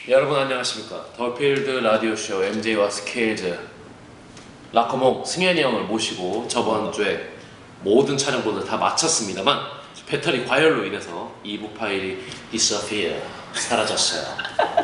여러분 안녕하십니까. 더필드 라디오쇼 MJ와 스케일즈 라커몽 승현이 형을 모시고 저번 주에 모든 촬영본을 다 마쳤습니다만 배터리 과열로 인해서 2부 파일이 disappear 사라졌어요.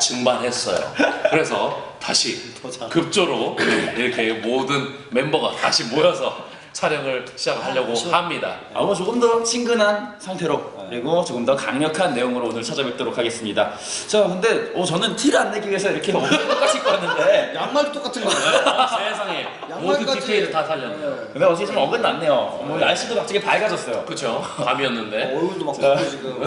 증발했어요. 그래서 다시 급조로 이렇게 모든 멤버가 다시 모여서 촬영을 시작하려고 합니다. 조금 더 친근한 상태로 그리고 조금 더 강력한 내용으로 오늘 찾아뵙도록 하겠습니다. 자, 근데 저는 티를 안 내기 위해서 이렇게 똑같이 입고 왔는데 양말도 똑같은 거. 세상에 모든 양말까지. 디테일을 다 살렸네요. 근데 어제 좀 어긋났네요. 날씨도 갑자기 밝아졌어요. 그쵸? 밤이었는데. 얼굴도 막 붓고 지금.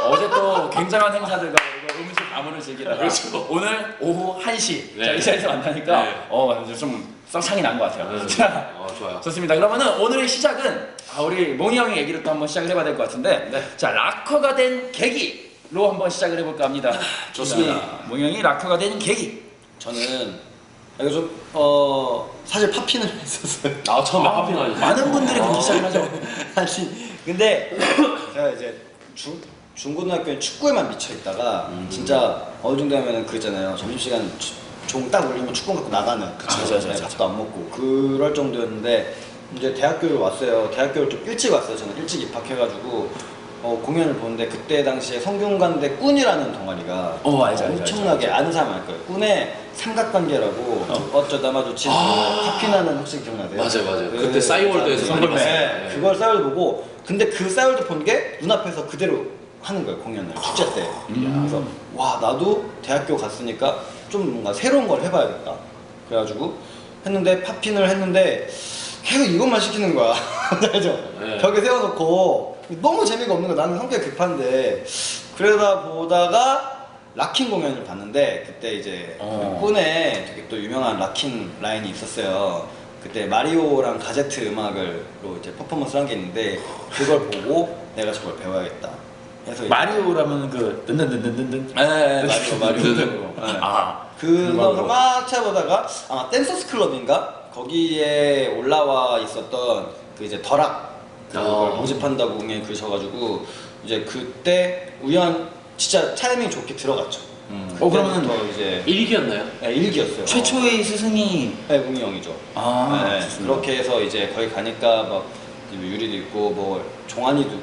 어제 또 굉장한 행사들과 그리고 음식 가물을 즐기다가 그렇죠. 오늘 오후 1시 네. 자, 이 자리에서 만나니까 네. 좀 쌍창이 난 것 같아요. 자, 좋아요. 좋습니다. 그러면은 오늘의 시작은 우리 몽이 형의 얘기를 또 한번 시작을 해봐야 될 것 같은데 네. 자, 락커가 된 계기로 한번 시작을 해볼까 합니다. 좋습니다. 자, 몽이 형이 락커가 된 계기. 저는 이거 좀 사실 팝핀을 했었어요. 처음에 팝핀 하셨어요. 많은 분들이 그렇게 시작을 하죠. 아니 근데 제가 이제 중고등학교에 축구에만 미쳐 있다가 진짜 어느 정도 하면은 그랬잖아요. 점심시간 종 딱 울리면 축구 갖고 나가는. 그쵸. 밥도 안 먹고 그럴 정도였는데 이제 대학교를 왔어요. 대학교를 좀 일찍 왔어요. 저는 일찍 입학해가지고 공연을 보는데 그때 당시에 성균관대 꾼이라는 동아리가 알죠. 엄청나게 아는 사람 알 거예요. 꾼의 삼각관계라고 어쩌다 마주친 팝핀하는 혹시 기억나세요? 맞아요. 그때 싸이월드에서 선글매. 네, 그걸 싸이월드 보고 근데 그 싸이월드 본 게 눈앞에서 그대로 하는 거예요. 공연을 축제 때. 그래서 와 나도 대학교 갔으니까 좀 뭔가 새로운 걸 해봐야겠다. 그래가지고 했는데 팝핀을 했는데 계속 이것만 시키는 거야. 알죠? 네. 벽에 세워놓고 너무 재미가 없는 거야. 나는 성격이 급한데 그러다 보다가 락킹 공연을 봤는데 그때 이제 그 꾼에 되게 또 유명한 락킹 라인이 있었어요. 그때 마리오랑 가제트 음악으로 이제 퍼포먼스를 한 게 있는데 그걸 보고 내가 저걸 배워야겠다. 해서 마리오라면 그 든든든든든. 네, 마리오. 그거 막 찾아보다가 아마 댄서스 클럽인가 거기에 올라와 있었던 그 이제 더락 그걸 모집한다고 공연이 그러셔가지고 이제 그때 진짜 타이밍 좋게 들어갔죠. 그러면 더 이제 1기였나요? 네, 일기였어요. 최초의 스승이 네, 웅이 형이죠. 네, 좋습니다. 그렇게 해서 이제 거기 가니까 막 유리도 있고 뭐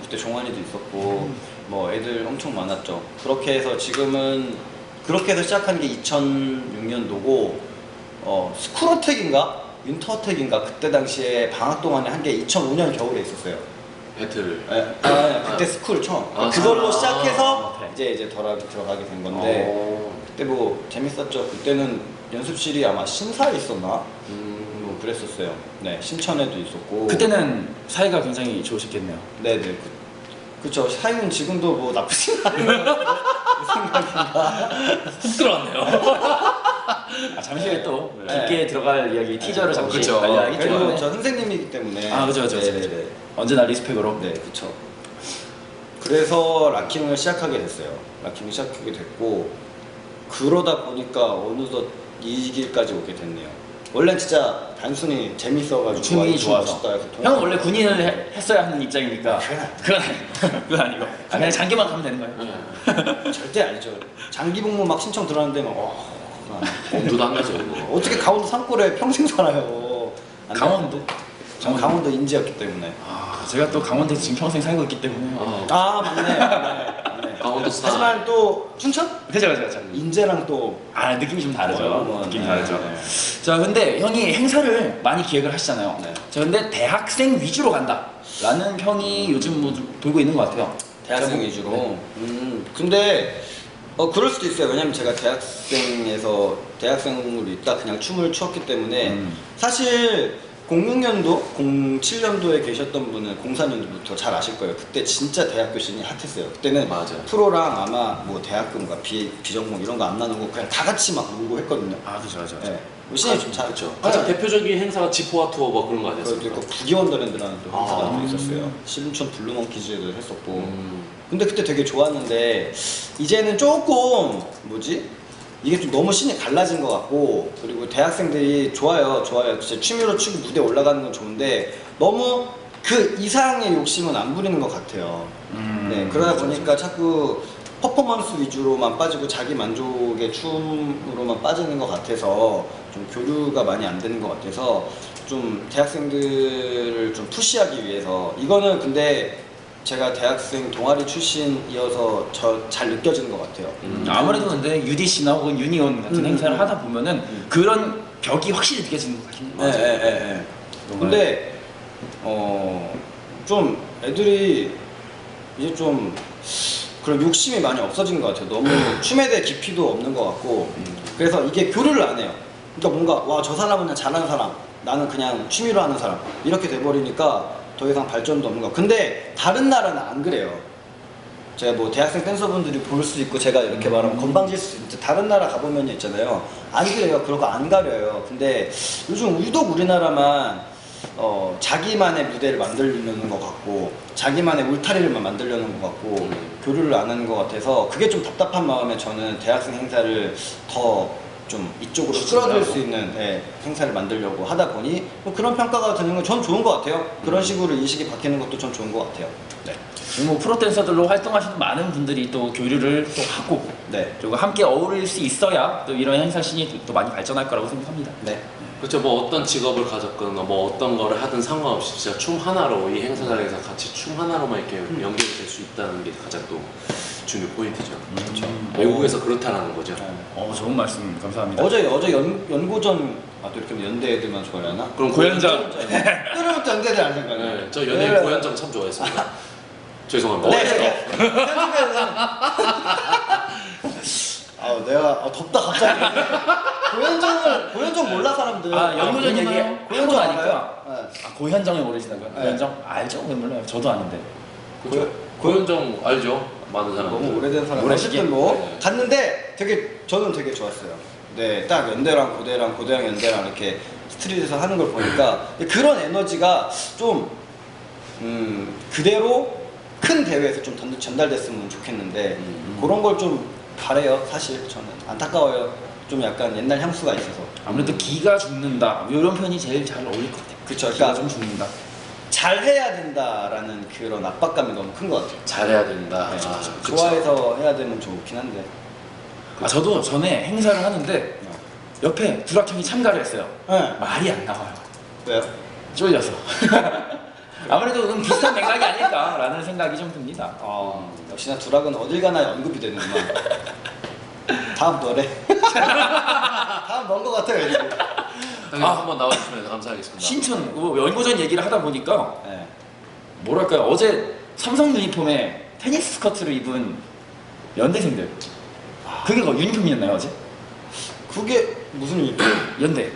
그때 종환이도 있었고 뭐 애들 엄청 많았죠. 그렇게 해서 지금은 그렇게 해서 시작한 게 2006년도고 스쿨어택인가 윈터어택인가 그때 당시에 방학 동안에 한 게 2005년 겨울에 있었어요. 배틀을. 그때 스쿨 처음. 그걸로 시작해서 이제 더락이 들어가게 된 건데 그때 뭐 재밌었죠. 그때는 연습실이 아마 신사에 있었나? 뭐 그랬었어요. 네, 신천에도 있었고. 그때는 사이가 굉장히 좋으셨겠네요. 네네. 그쵸. 사이는 지금도 뭐 나쁘진 않아요. 생각인가. 훅 들어왔네요. 잠시 후에 또 네. 깊게 들어갈 이야기 티저를 잠시 그쵸. 알려야겠죠. 그래도 저 선생님이기 때문에. 그죠. 네네네. 언제나 리스펙으로. 네, 그쵸. 그래서 락킹을 시작하게 됐어요. 락킹을 시작하게 됐고 그러다 보니까 어느덧 이 길까지 오게 됐네요. 원래 진짜 단순히 재밌어가지고 춤이 좋아서. 싶다 해서 형은 원래 군인을 했어야 하는 입장입니까? 그건 아니고. 그냥 장기만 가면 되는 거예요. 절대 아니죠. 장기 복무 막 신청 들어왔는데 막 엄두도 안 나죠. 어떻게 강원도 산골에 평생 살아요. 안 돼. 강원도? 전 강원도 인지였기 때문에. 제가 또 강원도에서 지금 평생 살고 있기 때문에. 맞네. 강원도 스타. 하지만 또 춘천? 그죠. 인제랑 또 느낌이 좀 다르죠. 느낌이 네, 다르죠. 네. 자, 근데 형이 행사를 많이 기획을 하시잖아요. 네. 자, 근데 대학생 위주로 간다라는 평이 요즘 뭐 돌고 있는 것 같아요. 대학생 위주로. 근데 그럴 수도 있어요. 왜냐면 제가 대학생으로 있다 그냥 춤을 추었기 때문에 사실 06년도, 07년도에 계셨던 분은 04년도부터 잘 아실 거예요. 그때 진짜 대학교 씬이 핫했어요. 그때는 맞아요. 프로랑 아마 뭐 대학교 뭔가 비전공 이런 거 안 나누고 그냥 다 같이 막 놀고 했거든요. 그죠. 네. 씬이 좀 잘했죠. 가장 대표적인 행사가 지포아 투어 뭐 그런 거 그리고 아니었어요? 또 부기원더랜드라는 또 행사가 또 있었어요. 신촌 블루몽키즈도 했었고. 근데 그때 되게 좋았는데 이제는 조금 이게 좀 너무 신이 갈라진 것 같고 그리고 대학생들이 좋아요. 진짜 취미로 추고 무대 올라가는 건 좋은데 너무 그 이상의 욕심은 안 부리는 것 같아요. 네, 그러다 보니까 자꾸 퍼포먼스 위주로만 빠지고 자기 만족의 춤으로만 빠지는 것 같아서 좀 교류가 많이 안 되는 것 같아서 좀 대학생들을 좀 푸시하기 위해서 이거는 근데 제가 대학생 동아리 출신이어서 잘 느껴지는 것 같아요. 아무래도 근데 UDC나 혹은 유니온 같은 행사를 하다 보면은 그런 벽이 확실히 느껴지는 것 같긴 해요. 네. 근데 좀 애들이 이제 좀 그런 욕심이 많이 없어진 것 같아요. 너무 춤에 대해 깊이도 없는 것 같고 그래서 이게 교류를 안 해요. 그러니까 뭔가 와 저 사람은 그냥 잘하는 사람, 나는 그냥 취미로 하는 사람 이렇게 돼버리니까 더 이상 발전도 없는 거. 근데 다른 나라는 안 그래요. 제가 뭐 대학생 댄서분들이 볼 수 있고 제가 이렇게 말하면 건방질 수 있는데 다른 나라 가보면 있잖아요. 안 그래요. 그런 거 안 가려요. 근데 요즘 유독 우리나라만 자기만의 무대를 만들려는 것 같고 자기만의 울타리를 만들려는 것 같고 교류를 안 하는 것 같아서 그게 좀 답답한 마음에 저는 대학생 행사를 더 좀 이쪽으로 끌어들일 수 있는 행사를 만들려고 하다 보니 뭐 그런 평가가 드는 건 전 좋은 것 같아요. 그런 식으로 인식이 바뀌는 것도 전 좋은 것 같아요. 네. 뭐 프로 댄서들로 활동하시는 많은 분들이 또 교류를 또 하고 네. 그리고 함께 어울릴 수 있어야 또 이런 행사 씬이 또 많이 발전할 거라고 생각합니다. 네. 그렇죠. 뭐 어떤 직업을 가졌거나 뭐 어떤 거를 하든 상관없이 진짜 춤 하나로 이 행사장에서 같이 춤 하나로만 이렇게 연결될 수 있다는 게 가장 또 중요 포인트죠. 그렇죠. 외국에서 그렇다라는 거죠. 좋은 말씀 감사합니다. 어제 연고전 또 이렇게 하면 연대 애들만 좋아하나? 그럼 고현정. 그러면부터 연대 애들 안 생각나요? 네, 저 연예인 고현정 참 좋아했습니다. 죄송합니다. 네. 내가 덥다 갑자기. 고현정 몰라 사람들. 연고전 얘기 고현정 하고 나니까 알아요? 고현정을 모르시나요? 네. 고현정 알죠? 왜 몰라요? 저도 아는데. 그렇죠. 고현정 알죠? 많은 사람. 너무 오래된 사람. 오래 어쨌든 뭐 네. 갔는데 저는 되게 좋았어요. 네, 딱 연대랑 고대랑 연대랑 이렇게 스트릿에서 하는 걸 보니까 그런 에너지가 좀 그대로 큰 대회에서 좀 전달됐으면 좋겠는데 그런 걸 좀 바래요. 사실 저는 안타까워요. 좀 약간 옛날 향수가 있어서. 아무래도 기가 죽는다 이런 표현이 제일 잘 어울릴 것 같아요. 그쵸. 기가 그러니까 좀 죽는다. 잘해야 된다라는 그런 압박감이 너무 큰 것 같아요. 잘해야 된다. 네, 그쵸. 좋아해서 해야 되면 좋긴 한데. 저도 전에 행사를 하는데 옆에 두락형이 참가를 했어요. 네. 말이 안 나와요. 왜요? 쫄려서. 아무래도 그건 비슷한 맥락이 아닐까라는 생각이 좀 듭니다. 역시나 두락은 어딜 가나 언급이 되는구나. 다음 너래. 다음 넌 것 같아요. 애들이. 한번 나와주시면 감사하겠습니다. 신촌 연고전 얘기를 하다 보니까 네. 뭐랄까요, 어제 삼성 유니폼에 테니스 스커트를 입은 연대생들, 그게 유니폼이었나요 어제? 그게 무슨 일이죠? 연대.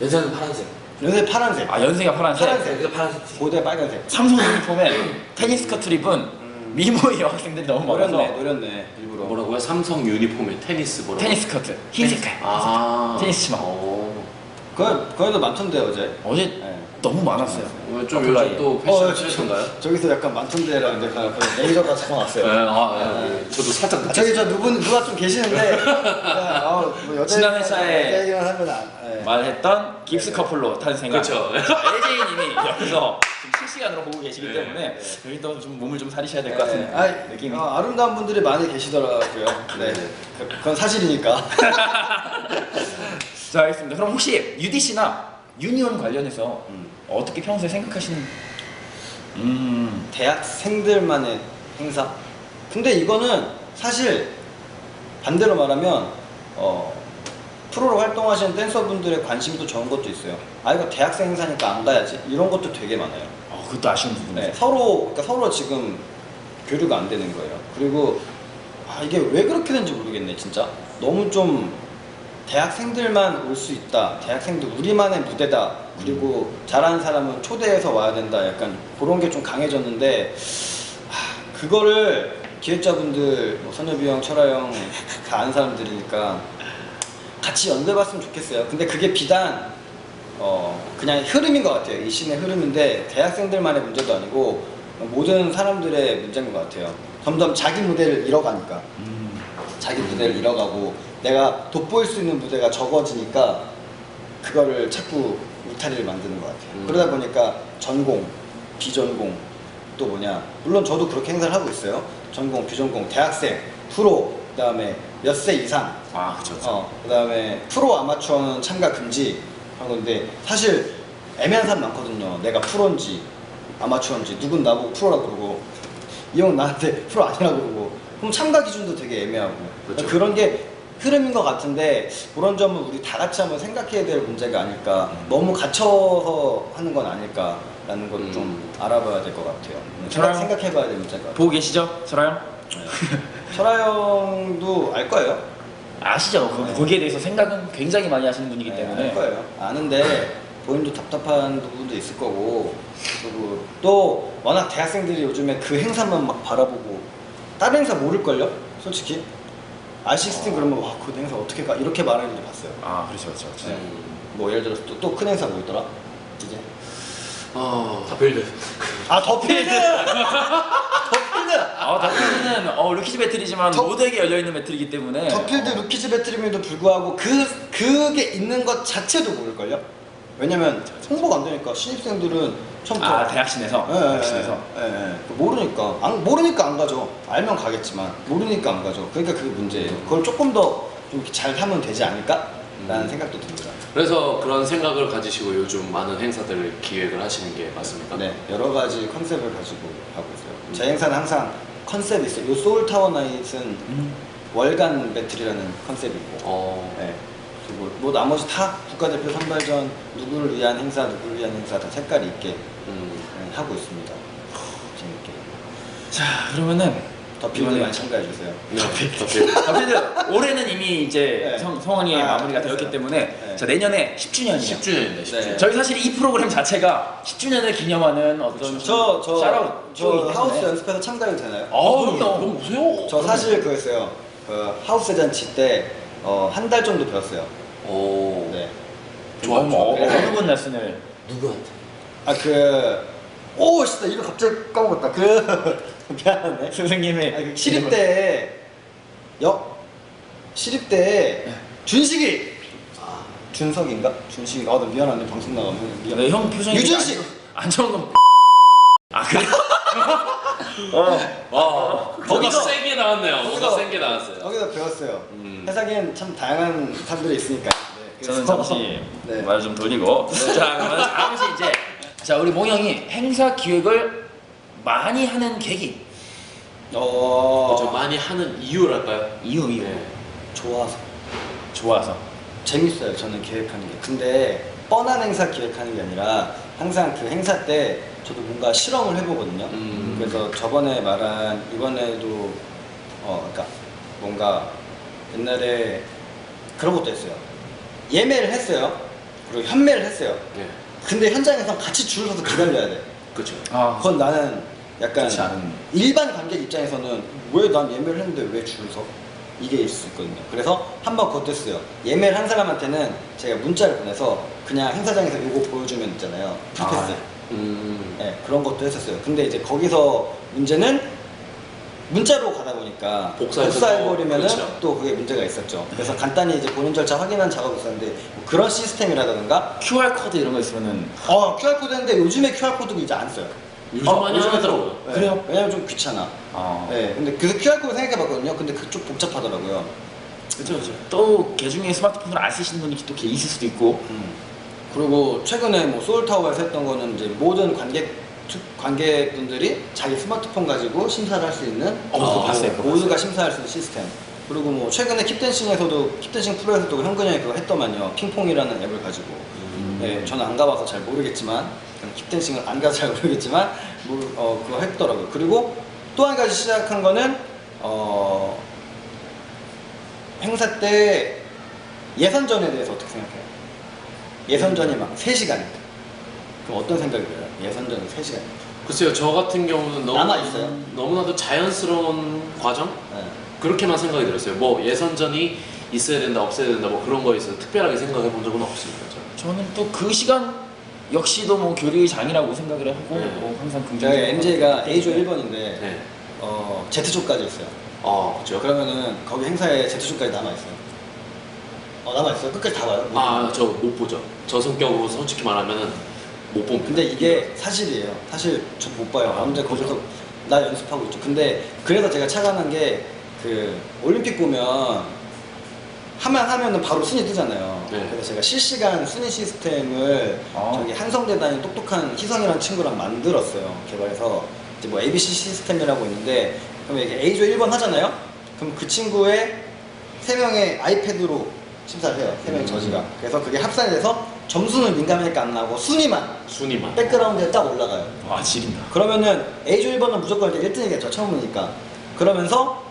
연세는 파란색. 연세 파란색. 연세가 파란색. 파란색. 파란색. 고대 빨간색. 삼성 유니폼에 테니스 스커트를 입은 미모의 여학생들이 너무 많아서 노렸네 일부러. 뭐라고요? 삼성 유니폼에 테니스 뭐라고? 테니스 스커트 흰 색깔. 테니스 치마. 그거도 많던데 어제. 어제 너무 많았어요. 좀 요즘 또 패션 트렌드인가요? 저기서 약간 많던데라고 이제 그 레이저가 잡아왔어요. 저도 살짝 저기 누가 좀 계시는데 뭐 여자 지난 회차에 얘기만 하면 말했던 깁스 커플로 탄생한 그렇죠. LJ님이 여기서 지금 실시간으로 보고 계시기 때문에 여기 또 좀 몸을 좀 사리셔야 될 것 같은 느낌이. 아름다운 분들이 많이 계시더라고요. 네, 그건 사실이니까. 자, 알겠습니다. 그럼 혹시 UDC나 유니온 관련해서 어떻게 평소에 생각하시는? 대학생들만의 행사? 근데 이거는 사실 반대로 말하면 프로로 활동하시는 댄서분들의 관심도 적은 것도 있어요. 이거 대학생 행사니까 안 가야지 이런 것도 되게 많아요. 그것도 아쉬운 부분이에요. 네, 서로 지금 교류가 안 되는 거예요. 그리고 이게 왜 그렇게 된지 모르겠네 진짜. 너무 좀 대학생들만 올 수 있다. 대학생들 우리만의 무대다. 그리고 잘하는 사람은 초대해서 와야 된다. 약간 그런 게 좀 강해졌는데 그거를 기획자분들 선엽이 형, 철아 형 다 아는 사람들이니까 같이 연결봤으면 좋겠어요. 근데 그게 비단 그냥 흐름인 것 같아요. 이 씬의 흐름인데 대학생들만의 문제도 아니고 모든 사람들의 문제인 것 같아요. 점점 자기 무대를 잃어가니까 자기 무대를 잃어가고 내가 돋보일 수 있는 무대가 적어지니까 그거를 자꾸 울타리를 만드는 것 같아요. 그러다 보니까 전공, 비전공 또 뭐냐 물론 저도 그렇게 행사를 하고 있어요. 전공, 비전공, 대학생 프로, 그다음에 몇 세 이상, 아 그렇죠. 그다음에 프로 아마추어는 참가 금지 그런 건데 사실 애매한 사람 많거든요. 내가 프로인지 아마추어인지 누군 나보고 프로라고 그러고 이 형 나한테 프로 아니라고 그러고 그럼 참가 기준도 되게 애매하고 그렇죠. 그런 게 흐름인 것 같은데 그런 점은 우리 다 같이 한번 생각해야 될 문제가 아닐까. 너무 갇혀서 하는 건 아닐까라는 걸 좀 알아봐야 될 것 같아요. 생각해봐야 될 문제가 같아요. 보고 계시죠, 설아 형? 설아 형도 알 거예요. 아시죠? 거기에 대해서 생각은 굉장히 많이 하시는 분이기 때문에. 알 거예요. 아는데 본인도 답답한 부분도 있을 거고 그리고 또 워낙 대학생들이 요즘에 그 행사만 막 바라보고 다른 행사 모를걸요? 솔직히 R16 그러면 와 그 행사 어떻게 가? 이렇게 말하는 줄 봤어요. 아 그렇죠, 그렇죠. 네. 뭐 예를 들어서 또 큰 행사 뭐 있더라? 이제 더필드. 아 더필드! 더필드! 더필드는 루키즈 배틀이지만 모두에게 열려 있는 배틀이기 때문에. 더필드 루키즈 배틀임에도 불구하고 그게 있는 것 자체도 모를걸요? 왜냐면 홍보가 안 되니까 신입생들은 처음부터 대학신에서. 예, 대학신에서. 모르니까 안 가죠. 알면 가겠지만 모르니까 안 가죠. 그러니까 그게 문제예요. 그걸 조금 더 좀 잘 하면 되지 않을까라는 생각도 듭니다. 그래서 그런 생각을 가지시고 요즘 많은 행사들을 기획을 하시는 게 맞습니까? 네, 여러 가지 컨셉을 가지고 하고 있어요. 제 행사는 항상 컨셉이 있어요. 요 소울 타워 나잇은 월간 배틀이라는 컨셉이고, 네. 그리고 뭐 나머지 다 국가대표 선발전 누구를 위한 행사 다 색깔이 있게 네, 하고 있습니다. 재밌게. 자 그러면은 더필드 많이 참가해 주세요. 더필드 올해는 이미 이제 네. 성황리에 마무리가 되었기 때문에 네. 자 내년에 10주년이에요. 10주년입니다. 10주년. 네. 저희 사실 이 프로그램 자체가 10주년을 기념하는 어떤 저 샤라웃 하우스 연습해서 참가해도 되나요? 그럼요. 너무 보세요. 저 사실 그랬어요. 하우스 잔치 때 한 달 정도 배웠어요. 오. 네. 좋아요. 어느 분 레슨을 누구한테? 오, 진짜 이거 갑자기 까먹었다. 미안하네. 선생님의 시립대 준식이. 준석인가? 준식이. 나 미안하네. 방송 나가면 미안. 네, 형 표정이 유준식. 안 좋은 거. 그래? 거기서 세게 나왔네요. 뭔가 세게 나왔어요. 거기서 배웠어요. 세상엔 참 다양한 사람들이 있으니까. 네, 저는 그래서- 잠시 네. 말을 좀 돌리고 자 그러면 다음시 이제 자 우리 몽 형이 행사 기획을 많이 하는 계기 좀 많이 하는 이유랄까요? 이유 네. 좋아서 재밌어요. 저는 기획하는 게. 근데 뻔한 행사 기획하는 게 아니라 항상 그 행사 때 저도 뭔가 실험을 해보거든요. 그래서 저번에 말한 이번에도 그러니까 뭔가 옛날에 그런 것도 했어요. 예매를 했어요. 그리고 현매를 했어요. 네. 근데 현장에서 같이 줄 서서 기다려야 돼. 그렇죠. 그건 나는 약간 그렇지 않은. 일반 관객 입장에서는 왜 난 예매를 했는데 왜 줄 서? 이게 있을 수 있거든요. 그래서 한번 그것도 했어요. 예매를 한 사람한테는 제가 문자를 보내서 그냥 행사장에서 이거 보여주면 있잖아요. 풀패스. 네, 그런 것도 했었어요. 근데 이제 거기서 문제는 문자로 가다 보니까 복사해버리면은 그렇죠. 또 그게 문제가 있었죠. 그래서 간단히 이제 본인 절차 확인한 작업이 있었는데 뭐 그런 시스템이라든가 QR 코드 이런 거 있으면은 QR코드 했는데 요즘에 QR코드를 이제 안 써요. 요즘 많이 요즘에 하더라고요. 네. 그래요? 왜냐면 좀 귀찮아. 네, 근데 그 QR코드 생각해봤거든요. 근데 그쪽 복잡하더라고요. 그렇죠. 또 개중에 스마트폰을 안 쓰시는 분이 또 있을 수도 있고 그리고 최근에 뭐 소울타워에서 했던 거는 이제 모든 관객분들이 자기 스마트폰 가지고 심사를 할 수 있는 그거 봤어요. 그거 모두가 심사할 수 있는 시스템. 그리고 뭐 최근에 킵댄싱에서도 킵댄싱 프로에서도 현근이 형이 그거 했더만요. 핑퐁이라는 앱을 가지고. 네, 저는 안 가봐서 잘 모르겠지만 킵댄싱을 안 가서 잘 모르겠지만 그거 했더라고요. 그리고 또 한 가지 시작한 거는 행사 때 예선전에 대해서 어떻게 생각해요? 예선전이 막 3시간. 그럼 어떤 생각이 들어요? 예선전이 3시간. 글쎄요, 저 같은 경우는 남아있어요? 너무나도 자연스러운 과정? 네. 그렇게만 생각이 들었어요. 뭐 예선전이 있어야 된다, 없어야 된다, 뭐 그런 거에 있어서 특별하게 생각해 본 적은 없습니다. 저는. 저는 또 그 시간 역시도 뭐 교류의 장이라고 생각을 하고 네. 뭐 항상 저희 긍정적으로 MJ가 A조 1번인데 네. Z조까지 있어요. 그렇죠. 그러면은 거기 행사에 Z조까지 남아있어요. 남아있어요? 끝까지 다 봐요? 저 못 보죠. 저 성격으로 솔직히 말하면은 못 봅니다. 근데 이게 사실이에요. 사실 저 못 봐요. 언제 거기서 나 연습하고 있죠. 근데 그래서 제가 착안한 게 그 올림픽 보면 하면은 바로 순위 뜨잖아요. 네. 그래서 제가 실시간 순위 시스템을 저기 한성대단이 똑똑한 희성이라는 친구랑 만들었어요. 개발해서 이제 뭐 ABC 시스템이라고 있는데, 그럼 이게 A조 1번 하잖아요. 그럼 그 친구의 3명의 아이패드로 심사를 해요. 3명의 저지가. 그래서 그게 합산이 돼서 점수는 민감하니까 안 나고 순위만 백그라운드에 딱 올라가요. 와 지린다. 그러면은 A조 1번은 무조건 이제 1등이겠죠. 처음이니까. 그러면서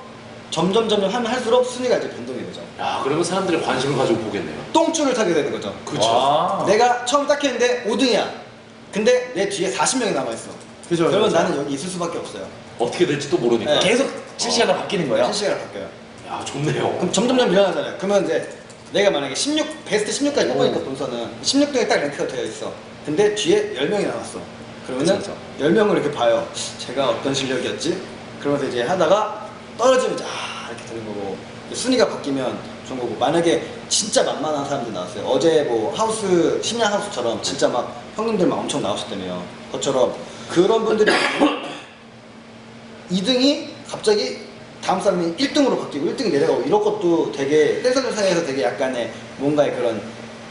점점 하면 할수록 순위가 이제 변동이 되죠. 야, 그러면 사람들이 관심을 가지고 보겠네요. 똥줄을 타게 되는 거죠. 그쵸. 내가 처음 딱 했는데 5등이야. 근데 내 뒤에 40명이 남아있어. 그죠. 그러면 그죠. 나는 여기 있을 수밖에 없어요. 어떻게 될지도 모르니까. 네. 계속 실시간으로 바뀌는 거예요? 실시간으로 바뀌어요. 야, 좋네요. 그럼 점점 밀어나잖아요. 그러면 이제 내가 만약에 16, 베스트 16까지 뽑으니까 본선은 16등에 딱 랭크가 되어 있어. 근데 뒤에 10명이 남았어. 그러면은 그쵸. 10명을 이렇게 봐요. 제가 어떤 실력이었지? 그러면서 이제 하다가 떨어지면 이제 이렇게 되는 거고, 순위가 바뀌면 좋은 거고. 만약에 진짜 만만한 사람들 나왔어요. 어제 뭐 하우스, 심야 하우스처럼 진짜 막 형님들 막 엄청 나오셨다며요. 그것처럼 그런 분들이 2등이 갑자기 다음 사람이 1등으로 바뀌고 1등이 내려가고, 이런 것도 되게 댄서들 사이에서 되게 약간의 뭔가의 그런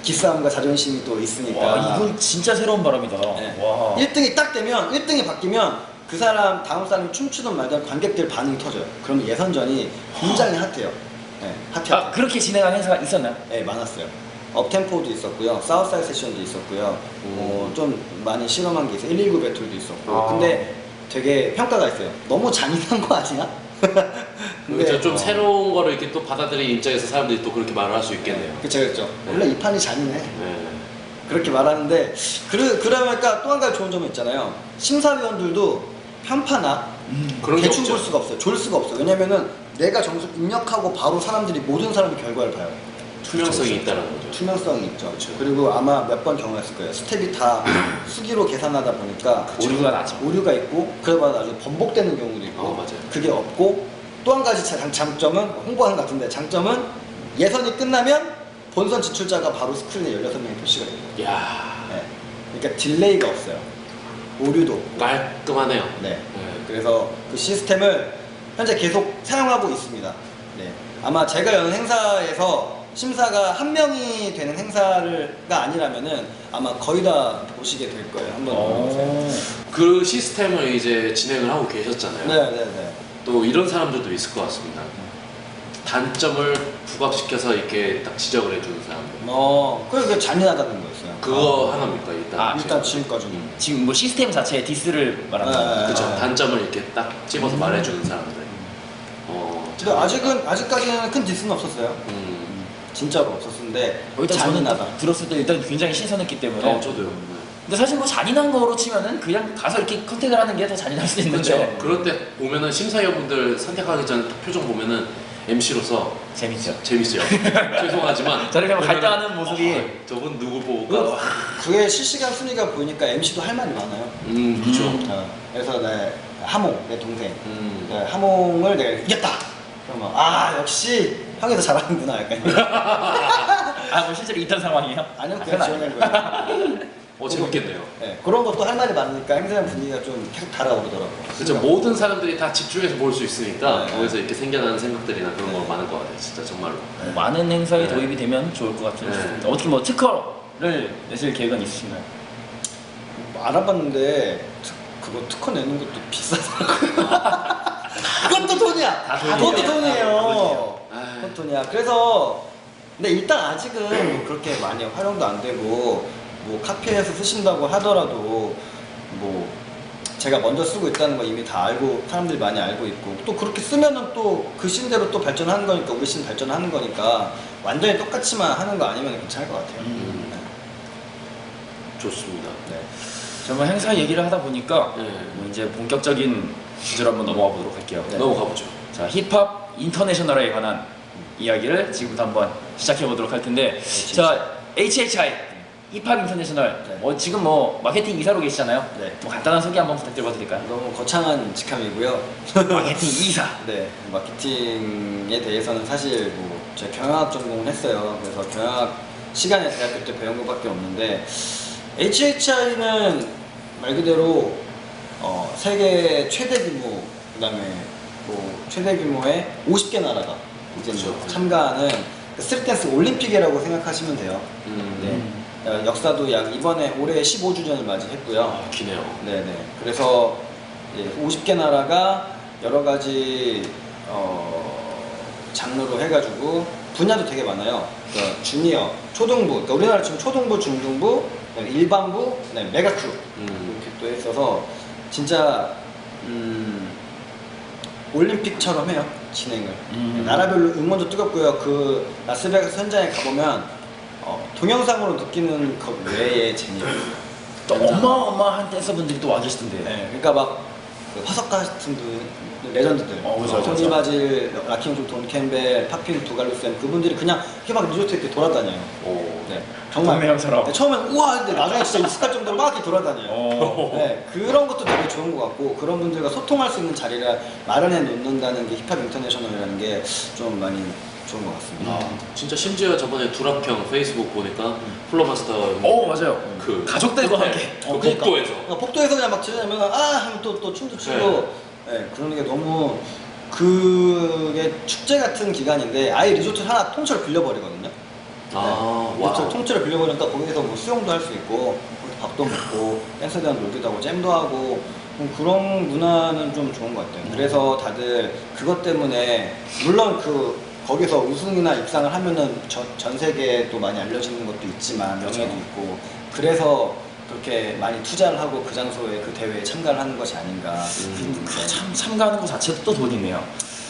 기싸움과 자존심이 또 있으니까. 와 이건 진짜 새로운 바람이다. 네. 와. 1등이 딱 되면, 1등이 바뀌면 그 사람 다음 사람이 춤추든 말든 관객들 반응이 터져요. 그러면 예선전이 굉장히 핫해요. 네, 핫해요. 아 그렇게 진행한 행사가 있었나요? 네, 많았어요. 업템포도 있었고요, 사우스사이드 세션도 있었고요, 좀 많이 실험한 게 있어요. 119 배틀도 있었고. 근데 되게 평가가 있어요. 너무 잔인한 거 아니야? 그렇죠. 좀 새로운 거를 이렇게 또 받아들이는 입장에서 사람들이 또 그렇게 말을 할 수 있겠네요. 그쵸. 원래 이 판이 잔인해. 네. 그렇게 말하는데, 그러니까 또 한 가지 좋은 점은 있잖아요. 심사위원들도 편파나 그런 게 대충 없죠. 볼 수가 없어요. 졸 수가 없어요. 왜냐면은 내가 점수 입력하고 바로 사람들이, 모든 사람이 결과를 봐요. 투명성이 있다는 거죠. 투명성이 있죠. 그쵸. 그리고 아마 몇 번 경험했을 거예요. 스텝이 다 수기로 계산하다 보니까 오류가 나죠. 오류가 있고, 그러다 나중에 번복되는 경우도 있고. 맞아요. 그게 없고, 또 한 가지 장점은, 홍보하는 것 같은데 장점은 예선이 끝나면 본선 진출자가 바로 스크린에 16명이 표시가 돼요. 이야, 네. 그러니까 딜레이가 없어요. 오류도. 깔끔하네요. 네. 네. 그래서 그 시스템을 현재 계속 사용하고 있습니다. 네. 아마 제가 여는 행사에서 심사가 한 명이 되는 행사가 아니라면은 아마 거의 다 보시게 될 거예요. 한번 보세요. 그 시스템을 이제 진행을 하고 계셨잖아요. 네. 또 이런 사람들도 있을 것 같습니다. 단점을 부각시켜서 이렇게 딱 지적을 해주는 사람들. 그게 잔인하다는 거였어요. 그거 하나입니까 일단? 일단 지금까지는. 지금 뭐 시스템 자체의 디스를 말하는 네. 거예요. 그쵸. 단점을 이렇게 딱 집어서 말해주는 사람들. 근데 아직까지는 큰 디스는 없었어요. 진짜로 없었는데 일단 저는 잔인하다. 들었을 때 일단 굉장히 신선했기 때문에. 저도요. 근데 사실 뭐 잔인한 거로 치면은 그냥 가서 이렇게 컨택을 하는 게 더 잔인할 수 있는데. 그렇죠. 그럴 때 보면은 심사위원분들 선택하기 전에 딱 표정 보면은 MC로서 재밌죠. 재밌어요. 죄송하지만 저렇게 막 그러면은, 갈등하는 모습이. 저분 누구 볼까? 그게 실시간 순위가 보이니까 MC도 할 말이 많아요. 그렇죠. 그래서 하몽, 내 동생, 음. 하몽을 내가 이겼다. 그러면 역시 형이 더 잘하는구나 약간. 뭐 실제로 있던 상황이에요? 아니요, 그건 그냥 지원한 거예요. 재밌겠네요. 네, 그런 것도 할 말이 많으니까 행사 분위기가 좀 계속 달아오르더라고요. 그렇죠. 모든 사람들이 다 집중해서 볼 수 있으니까 네. 거기서 이렇게 생겨나는 생각들이나 그런 거 많을 것 같아요. 진짜 정말로. 많은 행사에 네. 도입이 되면 좋을 것 같아요. 네. 어떻게 뭐 특허를 내실 계획은 있으신가요? 알아봤는데 그거 특허 내는 것도 비싸더라고요. 그것도 돈이야. 다 돈이에요. 그것도 돈이에요. 아, 그것도 돈이야. 그래서 근데 일단 아직은 뭐 그렇게 많이 활용도 안 되고, 뭐 카피해서 쓰신다고 하더라도 뭐 제가 먼저 쓰고 있다는 거 이미 다 알고, 사람들이 많이 알고 있고, 또 그렇게 쓰면은 또 그 씬대로 또 발전하는 거니까, 우리 씬 발전하는 거니까 완전히 똑같이만 하는 거 아니면 괜찮을 것 같아요. 좋습니다. 네. 정말 행사 얘기를 하다 보니까 네. 뭐 이제 본격적인 주제로 한번 넘어가 보도록 할게요. 네. 넘어가 보죠. 자, 힙합 인터내셔널에 관한 이야기를 지금부터 한번 시작해 보도록 할 텐데, 자, HHI 힙합 인터내셔널, 네. 지금 뭐 마케팅 이사로 계시잖아요. 네. 뭐 간단한 소개 한번 부탁드려도 될까요? 너무 거창한 직함이고요. 마케팅 이사. 네, 마케팅에 대해서는 사실 뭐 제가 경영학 전공을 했어요. 그래서 경영학 시간에 대학교 때 배운 것밖에 없는데, HHI는 말 그대로 세계 최대 규모, 그다음에 뭐 최대 규모의 50개 나라가 이제 그렇죠. 참가하는 스트릿댄스 올림픽이라고 생각하시면 돼요. 네. 역사도 약 이번에 올해 15주년을 맞이했고요. 아, 기네요. 네네. 그래서 50개 나라가 여러 가지 장르로 해가지고 분야도 되게 많아요. 그러니까 주니어, 초등부, 그러니까 우리나라 지금 초등부, 중등부, 일반부, 메가크루 이렇게 또 있어서 진짜 올림픽처럼 해요. 진행을. 나라별로 응원도 뜨겁고요. 그 라스베가스 현장에 가보면 동영상으로 느끼는 것 외의 재미가 또 어마어마한 댄서분들이 또 와 계시던데. 네, 그러니까 막 그 화석 같은 분 레전드들, 그죠, 토니 그죠. 바질, 라킹 돈 캠벨, 파핀 두갈루센 그분들이 그냥 이렇게 막 리조트 이렇게 돌아다녀요. 오. 네, 정말. 동네형처럼. 네, 처음엔 우와 근데 나중에 진짜 익숙할 정도로 막 이렇게 돌아다녀요. 어. 네, 그런 것도 되게 좋은 것 같고 그런 분들과 소통할 수 있는 자리를 마련해 놓는다는 게 힙합 인터내셔널이라는 게 좀 많이 좋은 것 같습니다. 아, 진짜 심지어 저번에 두락형 페이스북 보니까 플로마스터 맞아요. 그 가족들과 호텔, 함께. 그 복도에서 그러니까 복도에서 그냥 막 지나면 하면 또 춤도 추고 그러는 게 너무 그게 축제 같은 기간인데 아예 리조트 하나 통째로 빌려버리거든요. 아, 리조트 와우. 통째로 빌려버리니까 거기서 뭐 수영도 할 수 있고 거기서 밥도 먹고 댄서들이랑 놀기도 하고 잼도 하고 그런 문화는 좀 좋은 것 같아요. 그래서 다들 그것 때문에 물론 거기서 우승이나 입상을 하면은 전 세계에 또 많이 알려지는 것도 있지만 명예도 있고 그래서 그렇게 많이 투자를 하고 그 장소에 그 대회에 참가를 하는 것이 아닌가. 참 참가하는 것 자체도 또 돈이네요.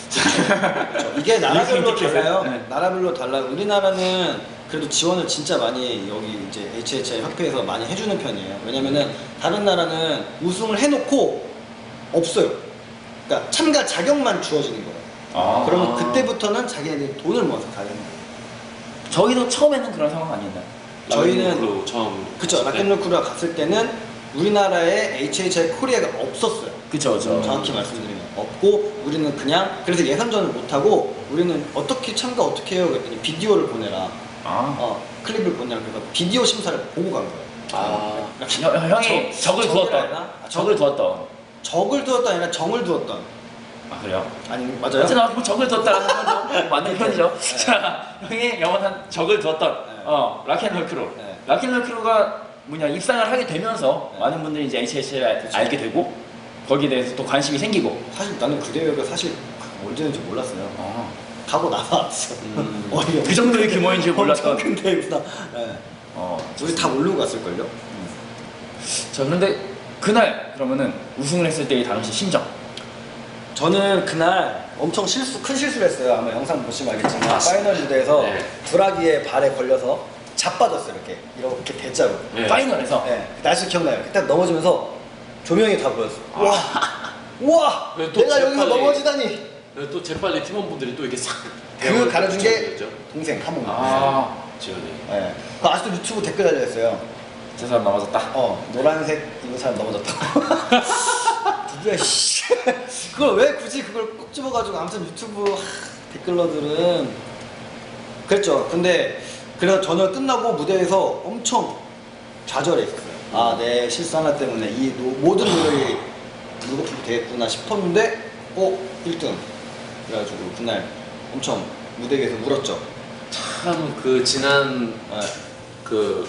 그렇죠. 이게 나라별로 이렇게 티켓을? 달라요. 네. 나라별로 달라요. 우리나라는 그래도 지원을 진짜 많이 여기 이제 HHI 협회에서 많이 해주는 편이에요. 왜냐면은 다른 나라는 우승을 해놓고 없어요. 그러니까 참가 자격만 주어지는 거예요. 그러면 그때부터는 자기네들이 돈을 모아서 가야 됩니다. 저희도 처음에는 그런 상황 아니었나요? 저희는 처음 그쵸. 갔을 때? 락앤롤크루가 갔을 때는 우리나라에 HHI 코리아가 없었어요. 그쵸. 정확히 말씀드리면 없고 우리는 그냥 그래서 예선전을 못하고 우리는 어떻게 어떻게 해요 그랬더니 비디오를 보내라. 클립을 보내라. 그래서 비디오 심사를 보고 간 거예요. 아, 형이 적을 두었던. 적을 두었던. 적을 두었다 아니라 정을 두었던. 아 그래요? 아니 맞아요. 어쨌든 뭐 적을 두었다라는 건 맞는 편이죠. 자, 형이 영원한 적을 두었던 락앤롤크루. 네. 락앤롤크루가 뭐냐 입상을 하게 되면서 네. 많은 분들이 이제 HH를 알게 되고 거기에 대해서 또 관심이 생기고. 사실 나는 그 대회가 사실 언제인지 몰랐어요. 가고 나서 알았어요. 그 정도의 규모인 줄 몰랐던. 엄청 큰 대회구나. 네. 우리 다 모르고 갔을걸요? 자 그런데 그날 그러면은 우승을 했을 때의 당시 심정. 저는 그날 엄청 큰 실수를 했어요. 아마 영상 보시면 알겠지만 파이널 무대에서 네. 드라기의 발에 걸려서 자빠졌어요. 이렇게 대자로. 네. 파이널에서. 네. 날씨 기억나요. 딱 넘어지면서 조명이 다 보였어. 와, 네, 또 내가 여기서 재빨리- 넘어지다니. 또 재빨리 팀원분들이 또 이렇게 싹 그 가르친 게 붙여주겠죠? 동생 하몽. 지원이. 네. 그 아직도 유튜브 댓글 달려있어요. 저 사람 넘어졌다. 노란색 입은 사람 넘어졌다고. 누구야, 씨. 그걸 왜 굳이 그걸 꼭 집어가지고, 아무튼 유튜브 댓글러들은. 그랬죠. 근데, 그래서 저녁 끝나고 무대에서 엄청 좌절해 있었어요. 내 실수 하나 때문에 이 모든 노력이 무겁게 되겠구나 싶었는데, 1등. 그래가지고, 그날 엄청 무대 위에서 울었죠. 참 그 지난 그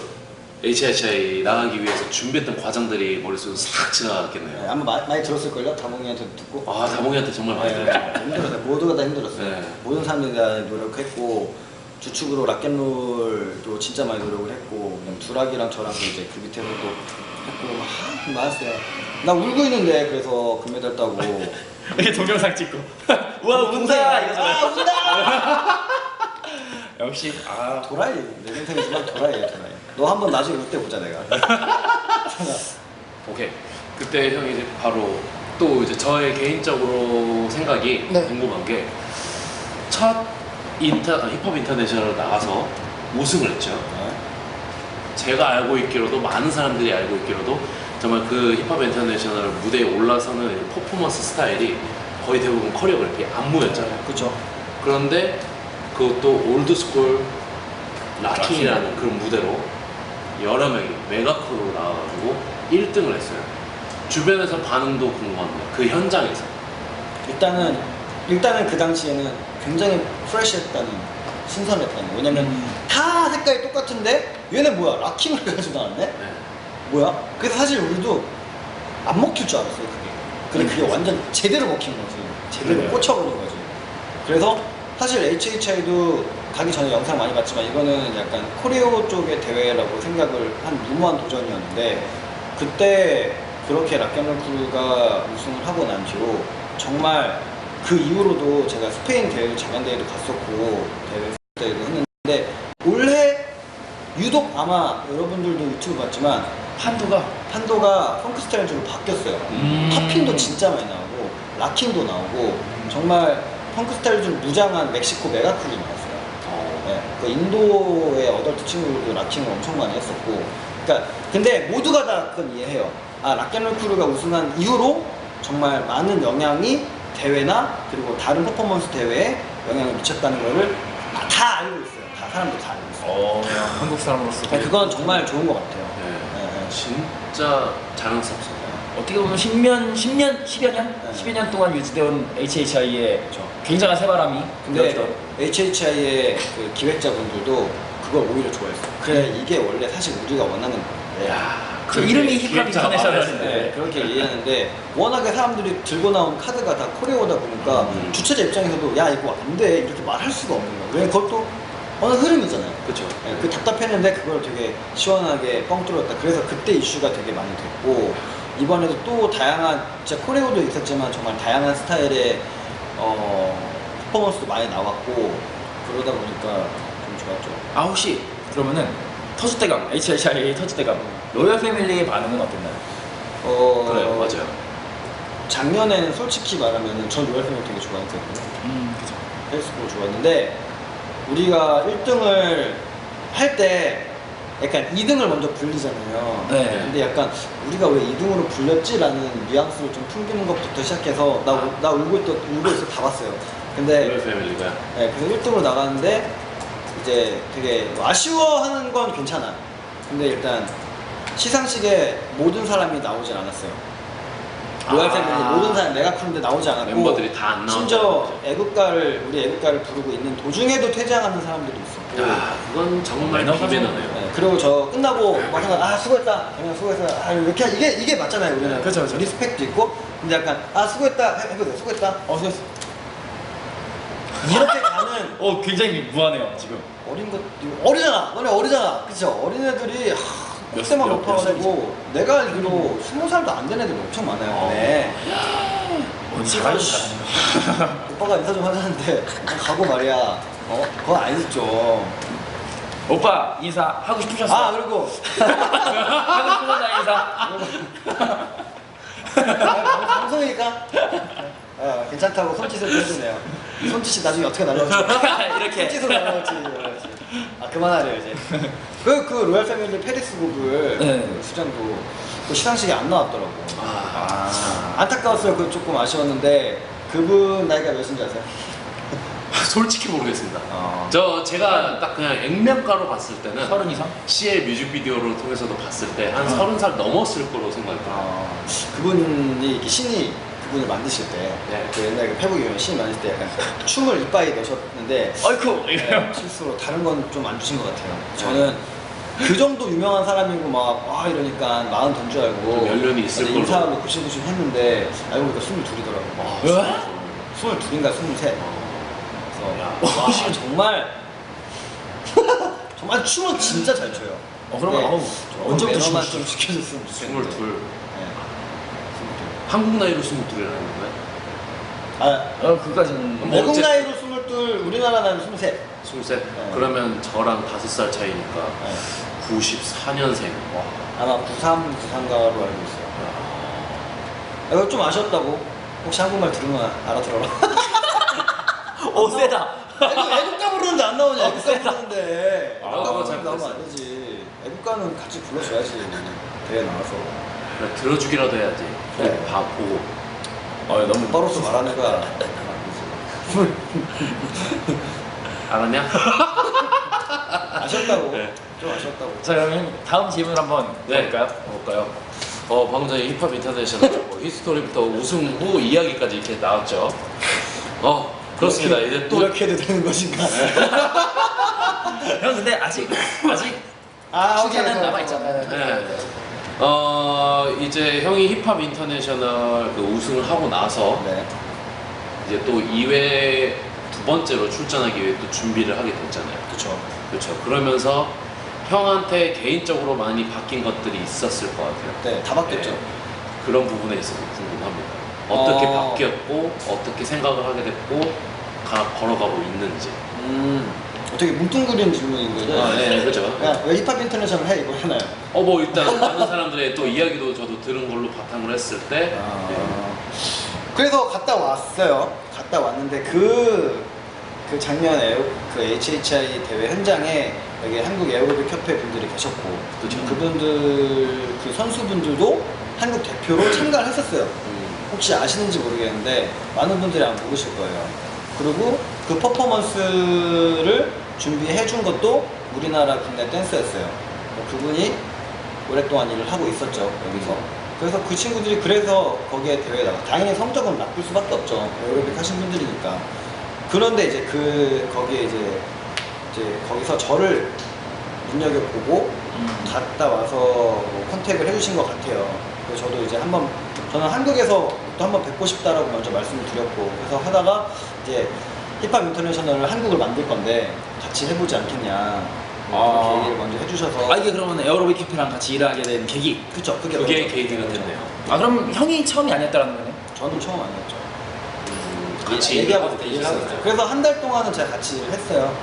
HHI 나가기 위해서 준비했던 과정들이 머릿속에 싹 지나갔겠네요. 네, 아마 많이 들었을걸요? 다몽이한테 듣고. 다몽이한테 정말 많이 들었죠. 힘들었어요. 모두가 다 힘들었어요. 네. 모든 사람들이 다 노력했고 주축으로 락앤롤도 진짜 많이 노력을 했고 그냥 두락이랑 저랑 이제 그 밑에서 또 했고 많았어요. 나 울고 있는데 그래서 금메달 따고 이렇게 동영상 찍고 우와 운다 이거잖아요. 운다! 역시 도라이. 내 생각이지만 도라이야 도라이. 너 한번 나중에 울 때 보자 내가. 오케이. 그때 형이 이제 바로 또 이제 저의 개인적으로 생각이 네. 궁금한 게 첫 힙합 인터내셔널 나가서 우승을 했죠. 제가 알고 있기로도 많은 사람들이 알고 있기로도 정말 그 힙합 인터내셔널 무대에 올라서는 퍼포먼스 스타일이 거의 대부분 커리오그래피 안무였잖아요. 그렇죠. 그런데 그것도 올드스쿨 락킹이라는 그런 무대로 여러 명이 메가크루로 나와가지고 1등을 했어요. 주변에서 반응도 궁금합니다. 그 현장에서. 일단은 일단은 그 당시에는 굉장히 프레시했다는, 신선했다는. 왜냐면 다 색깔이 똑같은데 얘네 뭐야 락킹을 해가지고 나왔네? 네. 뭐야? 그래서 사실 우리도 안 먹힐 줄 알았어요 그게. 근데 그게 완전 제대로 먹힌 거지. 제대로 그래요. 꽂혀버린 거지. 그래서 사실 HHI도 가기 전에 영상 많이 봤지만 이거는 약간 코리오 쪽의 대회라고 생각을 한 무모한 도전이었는데, 그때 그렇게 락앤롤크루가 우승을 하고 난 뒤로 정말 그 이후로도 제가 스페인 대회도 자간 대회도 갔었고 대회도 했는데, 올해 유독 아마 여러분들도 유튜브 봤지만 판도가 펑크 스타일즈로 바뀌었어요. 팝핀도 진짜 많이 나오고 락킹도 나오고 정말 펑크 스타일즈로 무장한 멕시코 메가쿨이 나왔어요. 네, 그 인도의 어덜트 친구들도 락킹을 엄청 많이 했었고, 그러니까 근데 모두가 다 그건 이해해요. 아, 락앤롤크루가 우승한 이후로 정말 많은 영향이 대회나 그리고 다른 퍼포먼스 대회에 영향을 미쳤다는 거를 다 알고 있어요. 다 사람들 다 알고 있어요. 한국 사람으로서 네, 그건 정말 좋은 것 같아요. 네. 네. 진짜 자랑스럽습니다. 어떻게 보면 10여 년? 네. 10여 년 동안 유지되온 HHI의 그렇죠. 굉장한 새바람이 근데 불었죠. HHI의 그 기획자분들도 그걸 오히려 좋아했어요. 그래, 이게 원래 사실 우리가 원하는 건데. 그 이름이 힙합 기획자가 인터내셔널인데. 네, 그렇게 얘기하는데 워낙에 사람들이 들고 나온 카드가 다 코리오다 보니까 주최자 입장에서도 야 이거 안 돼 이렇게 말할 수가 없는 거예요. 왜냐면 그것도 어느 흐름이잖아요. 그렇죠. 네, 그 답답했는데 그걸 되게 시원하게 뻥 뚫었다. 그래서 그때 이슈가 되게 많이 됐고, 이번에도 또 다양한, 진짜 코레오도 있었지만 정말 다양한 스타일의 퍼포먼스도 많이 나왔고, 그러다 보니까 좀 좋았죠. 아 혹시 그러면은 터줏대감 HHI 터줏대감 로열 패밀리의 반응은 어땠나요? 그래요, 맞아요. 작년에는 솔직히 말하면 전 로얄 패밀리 되게 좋아했거든요. 그죠. 페이스북을 좋아했는데, 우리가 1등을 할 때 약간 2등을 먼저 불리잖아요. 네. 근데 약간 우리가 왜 2등으로 불렸지라는 뉘앙스를 좀 풍기는 것부터 시작해서 나 울고 있어 다 봤어요. 근데 로열 패밀리가 네, 그래서 1등으로 나갔는데 이제 되게 뭐 아쉬워하는 건 괜찮아. 근데 일단 시상식에 모든 사람이 나오진 않았어요. 로얄 패밀리 모든 사람 메가크루인데 나오지 않았고, 멤버들이 다 안 나왔죠. 심지어 우리 애국가를 부르고 있는 도중에도 퇴장하는 사람들도 있었고. 야, 그건 정말 매너가 비매너네요. 네, 그리고 저 끝나고 막상 수고했다, 그냥 수고했어, 이렇게 이게 맞잖아요. 우리는 그렇죠, 그렇죠. 리스펙도 있고. 근데 약간 수고했다 해보세요. 수고했다. 수고했어. 이렇게 가는 굉장히 무하네요 지금. 어린 것 어리잖아. 너네 어리잖아. 그쵸? 어린애들이 그때만 몇 높아가지고 내가 알기로 20살도 안 된 애들이 엄청 많아요. 네. 잘하는 오빠가 인사 좀 하자는데 가고 말이야. 그거 아니죠. 오빠 인사 하고 싶으셨어? 그리고 하고 싶으셨나 인사? 방송이니까 괜찮다고 손짓을 해주네요. 손짓이 나중에 어떻게 날라올지. 이렇게. 손짓으로 날라올지. 그만하래요 이제. 그 로얄 패밀리 페리스 곡을 네. 수장도 그 시상식에 안 나왔더라고. 아, 안타까웠어요. 그 조금 아쉬웠는데, 그분 나이가 몇인지 아세요? 솔직히 모르겠습니다. 제가 딱 그냥 액면가로 봤을 때는 30 이상? CL 뮤직비디오를 통해서도 봤을 때 한 30살 넘었을 거로 생각해요. 그분이 이렇게 신이 그분을 만드실 때, 네. 그 옛날에 그 페북이 신이 만드실 때 약간 춤을 이빠이 넣으셨는데, 아이쿠. 실수로 다른 건 좀 안 주신 것 같아요. 저는 그 정도 유명한 사람이고 막 이러니까 40 된 줄 알고 좀 연륜이 있을 걸로. 인사하고 굿신굿신 했는데 알고 보니까 22이더라고요. 왜? 22인가 23. 야. 그래서 정말 정말 춤은 진짜 잘 춰요. 그러면 언제부터 매너만 춤을 좀 시켜줬으면 좋겠는데. 22. 네. 한국 나이로 22라는 거예요? 그까지는 뭐 외국 어째- 나이로 22, 우리나라 나이로 23. 23? 그러면 저랑 5살 차이니까 94년생. 아마 93, 94인가로 알고 있어요. 이거 좀 아쉬웠다고. 혹시 한국말 들으면 알아들어라. 세다. 애국가 부르는데 안 나오냐? 애국가 세다. 부르는데. 애국가 잘 나오면 모르겠어요. 안 되지. 애국가는 같이 불러줘야지. 대회 나와서. 그래, 들어주기라도 해야지. 네. 보고. 너무 오빠로서 말하는 거야. 알았냐? 아쉬웠다고. 네. 좀 아쉬웠다고. 자 그러면 다음 질문 한번 네. 볼까요? 방금 전에 힙합 인터내셔널 히스토리부터 우승 후 이야기까지 이렇게 나왔죠. 그렇습니다. 이제 또 이렇게 해도 되는 것인가? 형 근데 아직 오케이. 시간은 남아 있잖아요. 네. 이제 형이 힙합 인터내셔널 그 우승을 하고 나서 네. 이제 또 2회 두 번째로 출전하기 위해 또 준비를 하게 됐잖아요. 그렇죠. 그렇죠. 그러면서 형한테 개인적으로 많이 바뀐 것들이 있었을 것 같아요. 네, 다 바뀌었죠. 네. 그런 부분에 있어서 궁금합니다. 어떻게 어. 바뀌었고 어떻게 생각을 하게 됐고 걸어가고 있는지. 되게 뭉뚱그린 질문인 거죠? 네, 그렇죠. 야, 왜 힙합 인터내셔널 해? 이거 하나요? 뭐 일단 많은 사람들의 또 이야기도 저도 들은 걸로 바탕으로 했을 때 그래서 갔다 왔어요. 갔다 왔는데 그 작년에 그 HHI 대회 현장에 여기 한국 에어로빅 협회 분들이 계셨고 그쵸. 그분들 그 선수분들도 한국 대표로 참가를 했었어요. 혹시 아시는지 모르겠는데 많은 분들이 아마 모르실 거예요. 그리고 그 퍼포먼스를 준비해 준 것도 우리나라 국내 댄서였어요. 그분이 오랫동안 일을 하고 있었죠, 여기서. 그래서 그 친구들이 그래서 거기에 대회에 나가. 당연히 성적은 나쁠 수밖에 없죠. 에어로빅 하신 분들이니까. 그런데 이제 거기에 이제 거기서 저를 눈여겨보고 갔다 와서 뭐 컨택을 해주신 것 같아요. 그래서 저도 이제 저는 한국에서 또 한번 뵙고 싶다라고 먼저 말씀을 드렸고, 그래서 하다가 이제 힙합 인터내셔널을 한국을 만들 건데 같이 해보지 않겠냐. 그렇게 얘기를 먼저 해주셔서. 이게 그러면 에어로빅 협회랑 같이 일하게 된 계기. 그쵸. 그게 먼저. 계기가 됐네요. 그럼 형이 처음이 아니었다라는 거네? 저는 처음 아니었죠. 같이 얘기하고 일을 일을 하고 있어요. 있었어요. 그래서 한 달 동안은 제가 같이 일을 했어요.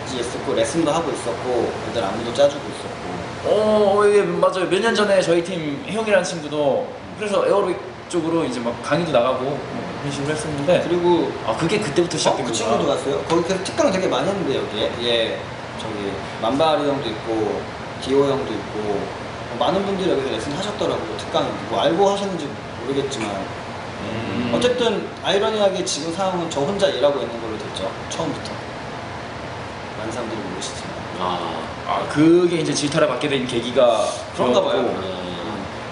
같이 있었고 레슨도 하고 있었고 애들 안무도 짜주고 있었고. 예, 맞아요. 몇 년 전에 저희 팀 형이라는 친구도 그래서 에어로빅 쪽으로 이제 막 강의도 나가고 뭐 그런 식으로 했었는데 그리고 그게 그때부터 시작된 그 거구나. 친구도 갔어요. 거기 그래서 특강 되게 많이 했는데 여기에 저기 만바리 형도 있고 디오 형도 있고 많은 분들이 여기서 레슨 하셨더라고요. 특강 뭐 알고 하셨는지 모르겠지만 어쨌든 아이러니하게 지금 상황은 저 혼자 일하고 있는 걸로 됐죠. 처음부터. 많은 사람들이 모르시지만. 그게 이제 질타를 받게 된 계기가 그런가 봐요. 그렇고.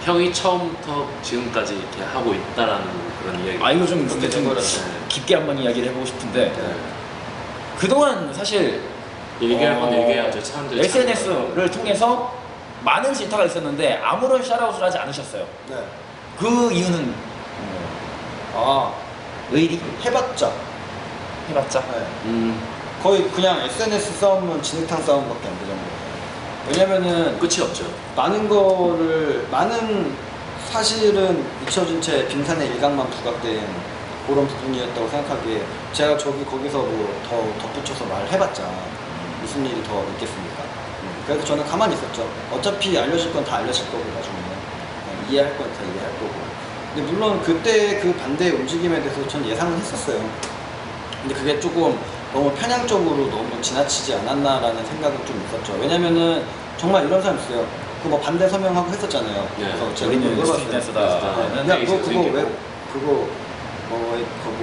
형이 처음부터 지금까지 이렇게 하고 있다라는 그런 이야기. 이거 좀 그렇게 좀 돼버렸죠. 깊게 한번 이야기를 해보고 싶은데 네. 그동안 사실 얘기할 건 얘기해야죠. 사람들이 SNS를 통해서 많은 질타가 있었는데 아무런 샤라웃을 하지 않으셨어요. 네. 그 이유는 의리 해봤자. 해봤자. 네. 거의 그냥 SNS 싸움은 진흙탕 싸움밖에 안 되잖아요. 왜냐면은 끝이 없죠. 많은 사실은 잊혀진 채 빙산의 일각만 부각된 그런 부분이었다고 생각하기에 제가 거기서 뭐 더 덧붙여서 말해봤자 무슨 일이 더 있겠습니까? 그래서 저는 가만히 있었죠. 어차피 알려질 건 다 알려질 거고 나중에 이해할 건 다 이해할 거고. 근데 물론 그때 그 반대의 움직임에 대해서 전 예상은 했었어요. 근데 그게 조금 너무 편향적으로 너무 지나치지 않았나라는 생각은 좀 있었죠. 왜냐면은 정말 이런 사람 있어요. 그 뭐 반대 서명하고 했었잖아요. 네. 그래서 제가 우리는 물어봤어요. 스트릿 댄서다. 야, 너 그거 왜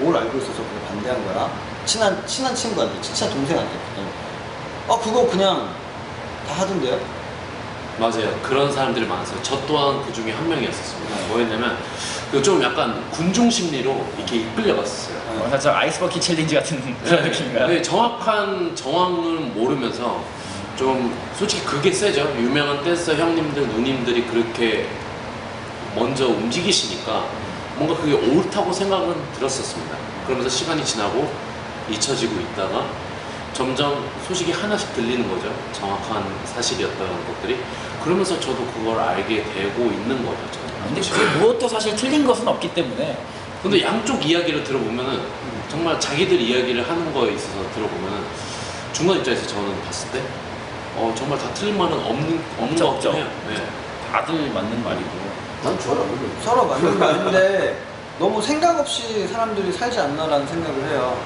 뭘 알고 있어서 그거 반대한 거야? 친한 친구한테, 친한 동생한테. 그거 그냥 다 하던데요? 맞아요. 그런 사람들이 많았어요. 저 또한 그 중에 한 명이었었습니다. 뭐였냐면 그 좀 약간 군중 심리로 이렇게 이끌려갔었어요. 살짝 아이스버킷 챌린지 같은 그런 느낌인가요? 네, 정확한 정황은 모르면서 좀 솔직히 그게 세죠. 유명한 댄서 형님들, 누님들이 그렇게 먼저 움직이시니까 뭔가 그게 옳다고 생각은 들었었습니다. 그러면서 시간이 지나고 잊혀지고 있다가 점점 소식이 하나씩 들리는 거죠. 정확한 사실이었던 것들이. 그러면서 저도 그걸 알게 되고 있는 거죠. 저는. 근데 그 무엇도 사실 틀린 것은 없기 때문에 근데 양쪽 이야기를 들어보면은 정말 자기들 이야기를 하는 거에 있어서 들어보면은 중간 입장에서 저는 봤을 때 정말 다 틀린 말은 없는 없죠, 것 없죠. 같긴 해요. 네. 다들 맞는 말이고. 난 서로 맞는 말인데 너무 생각 없이 사람들이 살지 않나라는 생각을 해요.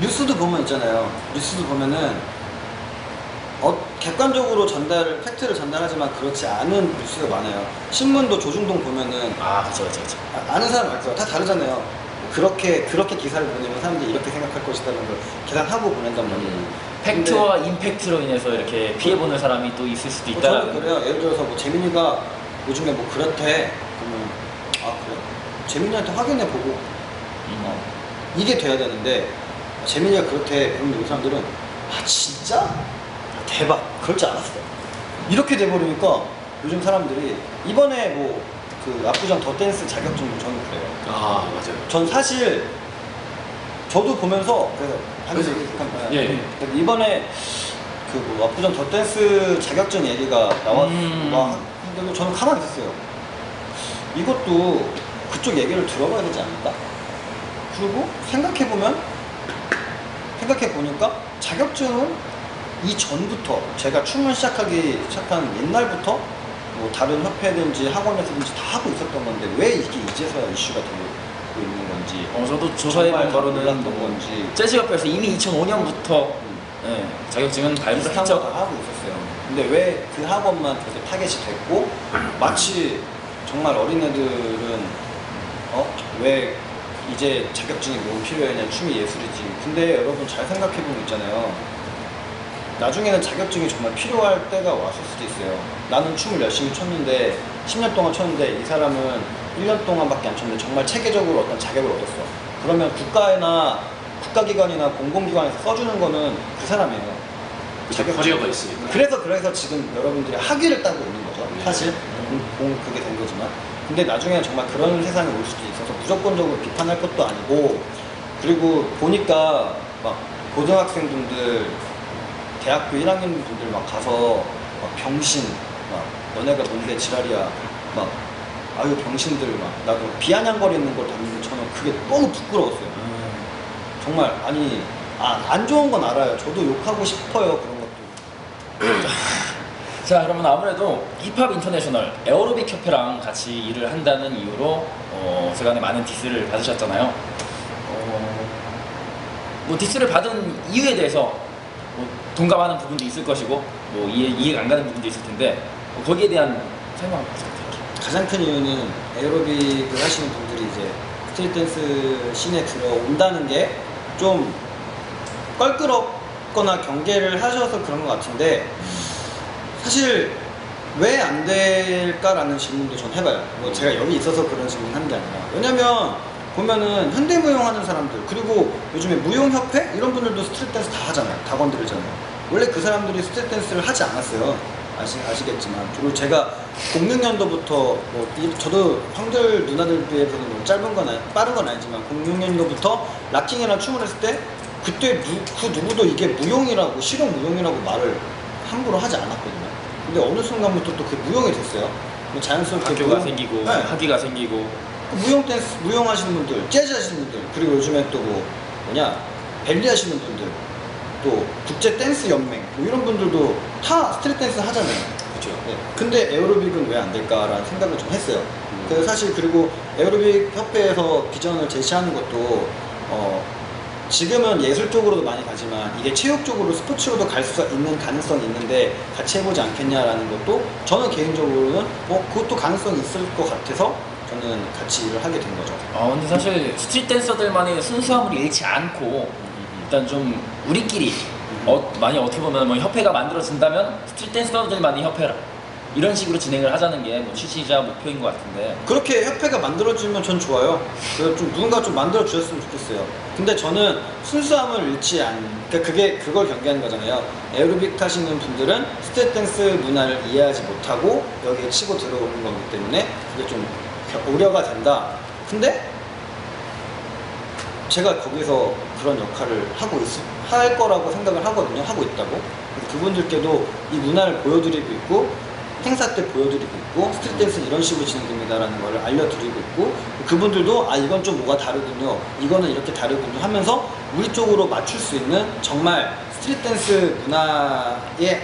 뉴스도 보면 있잖아요. 뉴스도 보면은 객관적으로 팩트를 전달하지만 그렇지 않은 뉴스가 많아요. 신문도 조중동 보면은 그쵸. 아는 사람 알죠. 다 다르잖아요. 그렇게 기사를 보내면 사람들이 이렇게 생각할 것이다라는 걸 계산하고 보낸단 말이에요. 팩트와 임팩트로 인해서 이렇게 피해보는 사람이 또 있을 수도 저는 있다라는. 그래요. 예를 들어서 뭐 재민이가 요즘에 뭐 그렇대. 그러면 그래? 재민이한테 확인해 보고 이게 돼야 되는데 재민이가 그렇대. 그럼 요즘 사람들은 아 진짜? 대박 그럴 줄 알았어. 이렇게 돼버리니까 요즘 사람들이 이번에 뭐 그 압구정 더 댄스 자격증도 저는 그래요. 아 맞아요. 전 사실 저도 보면서 그래서 그래서- 예. 이번에 그 뭐 압구정 더 댄스 자격증 얘기가 나왔는데 저는 가만히 있었어요. 이것도 그쪽 얘기를 들어봐야 되지 않을까? 그리고 생각해 보니까 자격증은 이전부터 제가 춤을 시작한 옛날부터 뭐 다른 협회든지 학원에서든지 다 하고 있었던 건데 왜 이게 이제서야 이슈가 되고 있는 건지 저도 조사해본 바로는 몰랐던 건지 재즈협회에서 이미 2005년부터 자격증은 발부를 비슷한 했죠. 거 다 하고 있었어요. 근데 왜 그 학원만 계속 타겟이 됐고 마치 정말 어린애들은 왜 이제 자격증이 너무 필요하냐 춤이 예술이지. 근데 여러분 잘 생각해보면 있잖아요. 나중에는 자격증이 정말 필요할 때가 왔을 수도 있어요. 나는 춤을 열심히 췄는데 10년 동안 췄는데 이 사람은 1년 동안밖에 안 췄는데 정말 체계적으로 어떤 자격을 얻었어. 그러면 국가기관이나 공공기관에서 써주는 거는 그 사람이에요. 커리어가 있으니까. 그래서 지금 여러분들이 학위를 따고 있는 거죠. 사실 그게 된 거지만. 근데 나중에 정말 그런 세상이 올 수도 있어서 무조건적으로 비판할 것도 아니고. 그리고 보니까 막 고등학생분들 대학교 1학년 분들 막 가서 막 병신 막 너네가 뭔데 지랄이야 막 아유 병신들 막 나도 비아냥거리는 걸 봤는데 저는 그게 너무 부끄러웠어요. 정말 아니 안 좋은 건 알아요. 저도 욕하고 싶어요 그런 것도. 자, 그러면 아무래도 힙합 인터내셔널 에어로빅 협회랑 같이 일을 한다는 이유로 세간에 많은 디스를 받으셨잖아요. 뭐 디스를 받은 이유에 대해서 뭐 동감하는 부분도 있을 것이고 뭐 이해가 안 가는 부분도 있을 텐데 거기에 대한 설명 부탁드릴게요. 가장 큰 이유는 에어로빅을 하시는 분들이 이제 스트릿 댄스 씬에 들어온다는 게 좀 껄끄럽거나 경계를 하셔서 그런 것 같은데 사실 왜 안 될까라는 질문도 전 해봐요. 뭐 제가 여기 있어서 그런 질문 하는 게 아니라. 왜냐면 보면은 현대무용 하는 사람들 그리고 요즘에 무용협회 이런 분들도 스트릿 댄스 다 하잖아요. 다 건드리잖아요. 원래 그 사람들이 스트릿 댄스를 하지 않았어요. 아시겠지만. 그리고 제가 06년도부터 저도 형들 누나들 비해서는 뭐 빠른 건 아니지만 06년도부터 락킹이라는 춤을 했을 때 그때 그 누구도 이게 무용이라고 실용 무용이라고 말을 함부로 하지 않았거든요. 근데 어느 순간부터 또 그게 무용이 됐어요. 뭐 자연스럽게 학교가 생기고 네. 학위가 생기고 무용 댄스, 무용 하시는 분들, 재즈 하시는 분들, 그리고 요즘에 또 벨리 하시는 분들, 또 국제 댄스 연맹, 뭐 이런 분들도 다 스트릿 댄스 하잖아요. 그렇죠. 네. 근데 에어로빅은 왜 안 될까라는 생각을 좀 했어요. 그래서 사실 그리고 에어로빅 협회에서 비전을 제시하는 것도 지금은 예술 쪽으로도 많이 가지만 이게 체육 쪽으로 스포츠로도 갈 수 있는 가능성이 있는데 같이 해보지 않겠냐라는 것도 저는 개인적으로는 그것도 가능성이 있을 것 같아서 저는 같이 일을 하게 된 거죠. 근데 사실 스트릿 댄서들만의 순수함을 잃지 않고 일단 좀 우리끼리 많이 어떻게 보면 뭐 협회가 만들어진다면 스트릿 댄서들만의 협회라 이런 식으로 진행을 하자는 게 뭐 취지이자 목표인 것 같은데 그렇게 협회가 만들어지면 전 좋아요. 그래서 좀 누군가 좀 만들어 주셨으면 좋겠어요. 근데 저는 순수함을 잃지 그러니까 그걸 경계하는 거잖아요. 에어로빅 하시는 분들은 스트릿 댄스 문화를 이해하지 못하고 여기에 치고 들어오는 거기 때문에 그게 좀 우려가 된다. 근데 제가 거기서 그런 역할을 할 거라고 생각을 하거든요. 하고 있다고. 그래서 그분들께도 이 문화를 보여드리고 있고 행사 때 보여드리고 있고 스트릿 댄스는 이런 식으로 진행됩니다라는 걸 알려드리고 있고 그분들도 이건 좀 뭐가 다르군요. 이거는 이렇게 다르군요 하면서 우리 쪽으로 맞출 수 있는 정말 스트릿 댄스 문화에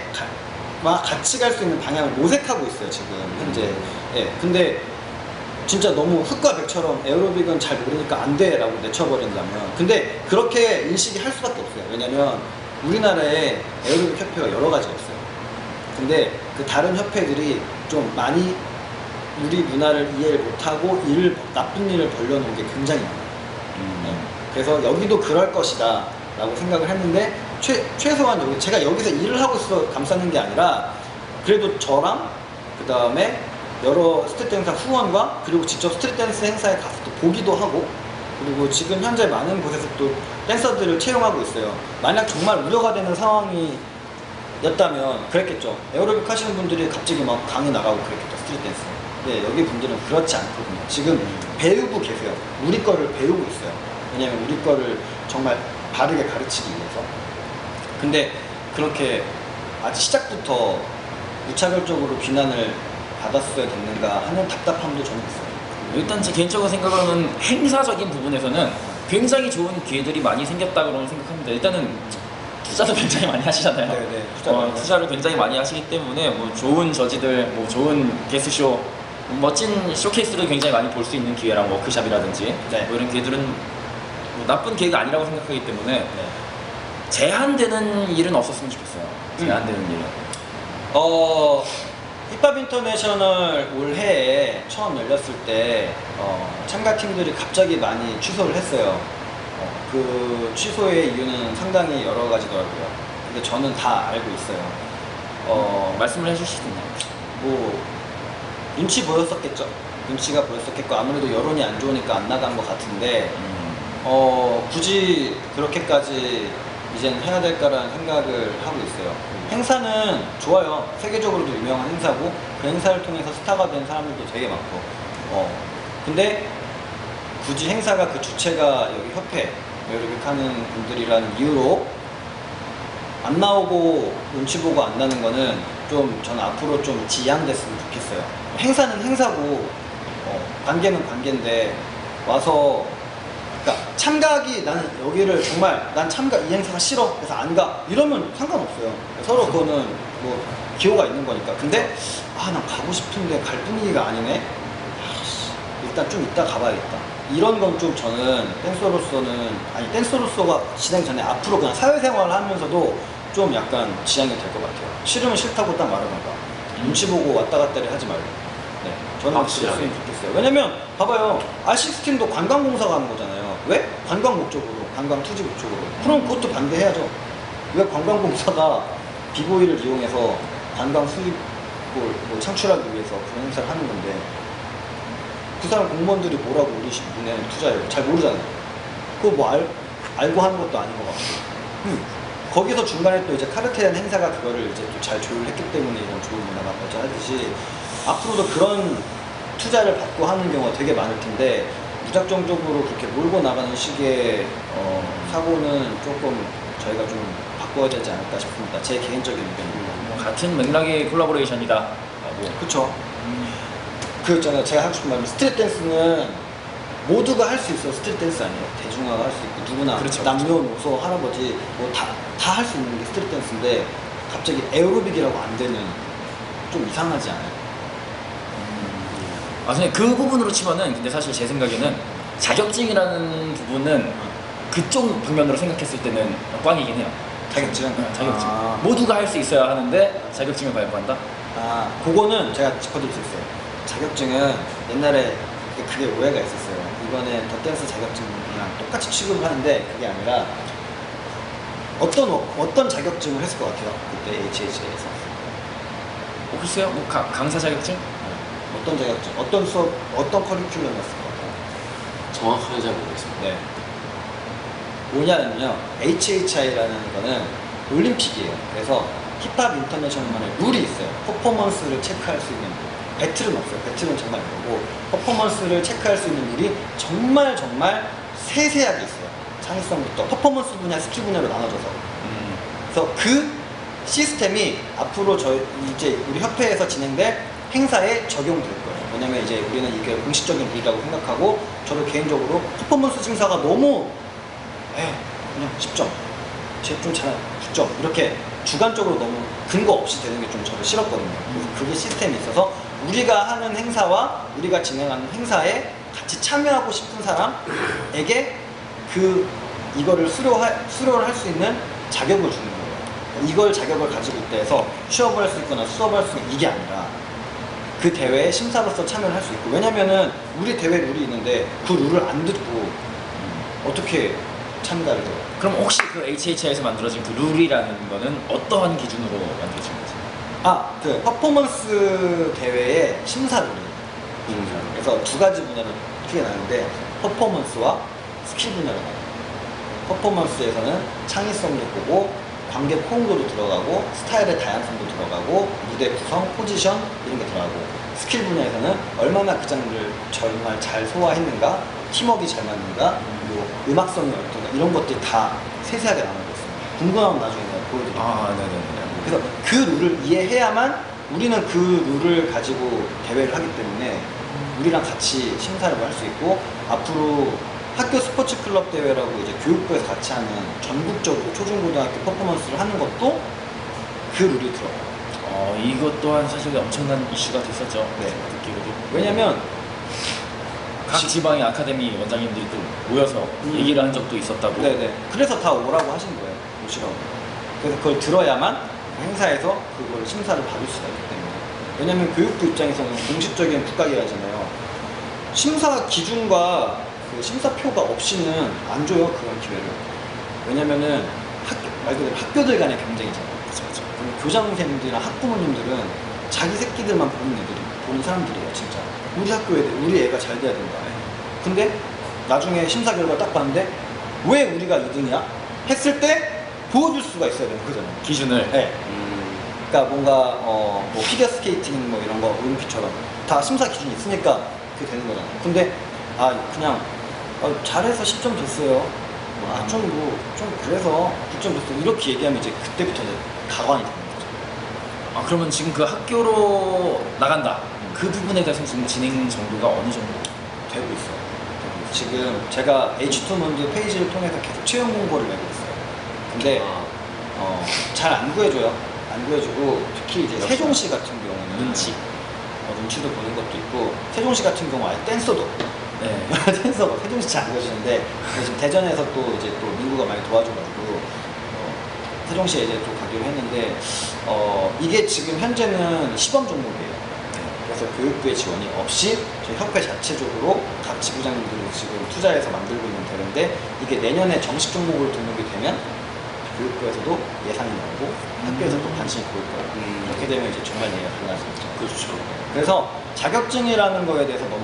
같이 갈 수 있는 방향을 모색하고 있어요 지금 현재. 예. 근데 진짜 너무 흙과 백처럼 에어로빅은 잘 모르니까 안 돼 라고 내쳐버린다면 근데 그렇게 인식이 할 수밖에 없어요. 왜냐면 우리나라에 에어로빅 협회가 여러 가지가 있어요. 근데 그 다른 협회들이 좀 많이 우리 문화를 이해를 못하고 나쁜 일을 벌려놓은 게 굉장히 많아요. 네. 그래서 여기도 그럴 것이다 라고 생각을 했는데 최소한 제가 여기서 일을 하고 있어서 감싸는 게 아니라 그래도 저랑 그 다음에 여러 스트릿 댄스 후원과 그리고 직접 스트릿 댄스 행사에 가서 또 보기도 하고 그리고 지금 현재 많은 곳에서 또 댄서들을 채용하고 있어요. 만약 정말 우려가 되는 상황이었다면 그랬겠죠. 에어로빅 하시는 분들이 갑자기 막 강의 나가고 그랬겠죠. 스트릿 댄스. 네, 여기 분들은 그렇지 않거든요. 지금 배우고 계세요. 우리 거를 배우고 있어요. 왜냐면 우리 거를 정말 바르게 가르치기 위해서. 근데 그렇게 아직 시작부터 무차별적으로 비난을 받았어야 됐는가 하는 답답함도 저는 있어요. 일단 제 개인적으로 생각하는 행사적인 부분에서는 굉장히 좋은 기회들이 많이 생겼다고 생각합니다. 일단은 투자도 굉장히 많이 하시잖아요. 네, 투자를 굉장히 많이 하시기 때문에 뭐 좋은 저지들, 뭐 좋은 게스트쇼, 멋진 쇼케이스를 굉장히 많이 볼 수 있는 기회랑 워크샵이라든지 네. 뭐 이런 기회들은 뭐 나쁜 기회가 아니라고 생각하기 때문에 네. 제한되는 일은 없었으면 좋겠어요. 제한되는 일은. 힙합 인터내셔널 올해에 처음 열렸을 때 참가팀들이 갑자기 많이 취소를 했어요. 그 취소의 이유는 상당히 여러 가지더라고요. 근데 저는 다 알고 있어요. 말씀을 해주실 수 있나요? 뭐 눈치 보였었겠죠. 눈치가 보였었겠고 아무래도 여론이 안 좋으니까 안 나간 것 같은데 굳이 그렇게까지 이젠 해야 될까라는 생각을 하고 있어요. 행사는 좋아요. 세계적으로도 유명한 행사고 그 행사를 통해서 스타가 된 사람들도 되게 많고 근데 굳이 행사가 그 주체가 여기 협회 에어로빅 하는 분들이라는 이유로 안 나오고 눈치 보고 안 나는 거는 좀 저는 앞으로 좀 지양됐으면 좋겠어요. 행사는 행사고 관계는 관계인데 와서 그러니까 참가하기 나는 여기를 정말 난 참가 이 행사가 싫어 그래서 안 가 이러면 상관없어요. 서로 그거는 뭐 기호가 있는 거니까. 근데 난 가고 싶은데 갈 분위기가 아니네. 일단 좀 이따 가봐야겠다. 이런 건 좀 저는 댄서로서가 진행 전에 앞으로 그냥 사회생활을 하면서도 좀 약간 지양이 될 것 같아요. 싫으면 싫다고 딱 말하던가 눈치 보고 왔다 갔다를 하지 말고. 네, 저는 확실하게. 그랬으면 좋겠어요. 왜냐면 봐봐요, R16도 관광공사가 하는 거잖아요. 왜? 관광 목적으로, 관광 투지 목적으로. 그럼 그것도 반대해야죠. 왜 관광공사가 비보이를 이용해서 관광 수입을 뭐 창출하기 위해서 그런 행사를 하는 건데 그 사람 공무원들이 뭐라고 우리 분야에 투자해요? 잘 모르잖아요. 그거 뭐 알고 하는 것도 아닌 것 같고. 거기서 중간에 또 이제 카르텔이라는 행사가 그거를 이제 또 잘 조율했기 때문에 이런 좋은 문화가 발전하듯이 앞으로도 그런 투자를 받고 하는 경우가 되게 많을 텐데 무작정적으로 그렇게 몰고 나가는 식의 사고는 조금 저희가 좀 바꿔야 되지 않을까 싶습니다. 제 개인적인 의견입니다. 같은 맥락의 콜라보레이션이다. 그쵸. 그 있잖아요. 제가 하고 싶은 말은 스트릿 댄스는 모두가 할 수 있어요. 스트릿 댄스 아니에요. 대중화가 할 수 있고 누구나 그렇죠, 남녀노소 할아버지 뭐 다 할 수 있는 게 스트릿 댄스인데 갑자기 에어로빅이라고 안 되는 좀 이상하지 않아요? 선생님 그 부분으로 치면은 근데 사실 제 생각에는 자격증이라는 부분은 그쪽 방면으로 생각했을 때는 꽝이긴 해요. 자격증? 자격증. 모두가 할 수 있어야 하는데 자격증을 발부한다? 그거는 제가 짚어드릴 수 있어요. 자격증은 옛날에 그게 오해가 있었어요. 이번에 더 댄스 자격증이랑 똑같이 취급을 하는데 그게 아니라 어떤 자격증을 했을 것 같아요? 그때 HHA에서 글쎄요, 뭐 강사 자격증? 어떤 자격증, 어떤 수업, 어떤 커리큘럼이었을 것 같아요? 정확하게 잘 모르겠습니다. 네. 뭐냐면요, HHI라는 거는 올림픽이에요. 그래서 힙합 인터내셔널만의 룰이 있어요. 퍼포먼스를 체크할 수 있는 룰. 배틀은 없어요. 배틀은 정말 이거고 퍼포먼스를 체크할 수 있는 룰이 정말 세세하게 있어요. 창의성부터 퍼포먼스 분야, 스킬 분야로 나눠져서. 그래서 그 시스템이 앞으로 이제 우리 협회에서 진행될 행사에 적용될 거예요. 왜냐면 이제 우리는 이게 공식적인 룰이라고 생각하고 저도 개인적으로 퍼포먼스 심사가 너무 그냥 10점, 쟤 좀 잘해 9점 이렇게 주관적으로 너무 근거 없이 되는 게 좀 저도 싫었거든요. 그래서 그게 시스템이 있어서 우리가 하는 행사와 우리가 진행하는 행사에 같이 참여하고 싶은 사람에게 이거를 수료를 할 수 있는 자격을 주는 거예요. 이걸 자격을 가지고 있다 해서 취업을 할 수 있거나 수업을 할 수 있는 이게 아니라 그 대회에 심사로서 참여를 할 수 있고. 왜냐면은 우리 대회 룰이 있는데 그 룰을 안 듣고 어떻게 참가를 해요? 그럼 혹시 그 HHI에서 만들어진 그 룰이라는 거는 어떠한 기준으로 만들어진 거지? 그 퍼포먼스 대회의 심사 룰이에요. 그래서 두 가지 분야로 크게 나누는데 퍼포먼스와 스킬 분야로 가요. 퍼포먼스에서는 창의성도 보고 관객 호응도도 들어가고 스타일의 다양성도 들어가고 무대 구성, 포지션 이런 게 들어가고 스킬 분야에서는 얼마나 그 장르를 정말 잘 소화했는가, 팀워크가 잘 맞는가, 그리고 음악성이 어떤가 이런 것들이 다 세세하게 나눠져 있습니다. 궁금하면 나중에 내가 보여드릴게요. 아, 네네네. 그래서 그 룰을 이해해야만 우리는 그 룰을 가지고 대회를 하기 때문에 우리랑 같이 심사를 할 수 있고 앞으로 학교 스포츠 클럽 대회라고 이제 교육부에서 같이 하는 전국적으로 초중고등학교 퍼포먼스를 하는 것도 그 룰이 들어가요. 이것 또한 사실 엄청난 이슈가 됐었죠. 네. 듣기로도. 왜냐면 각 지방의 아카데미 원장님들이 또 모여서 얘기를 한 적도 있었다고. 네네. 그래서 다 오라고 하신 거예요. 오시라고. 그래서 그걸 들어야만 행사에서 그걸 심사를 받을 수가 있기 때문에. 왜냐면 교육부 입장에서는 공식적인 국가기관이잖아요. 심사 기준과 그 심사표가 없이는 안 줘요, 그런 기회를. 왜냐면은 말 그대로 학교들 간의 경쟁이잖아요. 그렇죠. 그럼 교장선생님들이나 학부모님들은 자기 새끼들만 보는 사람들이에요, 진짜. 우리 학교 애들, 우리 애가 잘 돼야 된다. 근데 나중에 심사 결과 딱 봤는데 왜 우리가 2등이야? 했을 때 보여줄 수가 있어야 되는 거잖아요. 기준을. 네. 그러니까 뭔가 뭐 피겨 스케이팅 뭐 이런 거 올림픽처럼 다 심사 기준이 있으니까 그게 되는 거잖아요. 근데 그냥 잘해서 10점 줬어요. 좀 그래서 9점 줬어요. 이렇게 얘기하면 이제 그때부터 이제 가관이 되는 거죠. 그러면 지금 그 학교로 나간다. 그 부분에 대해서 지금 진행 정도가 어느 정도? 되고 있어요. 지금 제가 H2문드 페이지를 통해서 계속 채용 공고를 내고 있어요. 근데 잘 안 구해줘요. 안 구해주고 특히 이제 세종시 같은 경우는 눈치도 보는 것도 있고 세종시 같은 경우 아예 댄서도 네. 댄서가 세종시 잘 안 구해주는데 지금 대전에서 또 이제 또 민구가 많이 도와줘가지고 세종시에 이제 또 가기로 했는데 이게 지금 현재는 시범 종목이에요. 그래서 교육부의 지원이 없이 저희 협회 자체적으로 각 지부장님들이 지금 투자해서 만들고 있는 대회인데 이게 내년에 정식 종목으로 등록이 되면 교육부에서도 예산이 나오고 학교에서도 관심이 보일 거예요. 그렇게 되면 이제 정말 얘기가 달라지죠. 그렇죠. 그래서 자격증이라는 거에 대해서 너무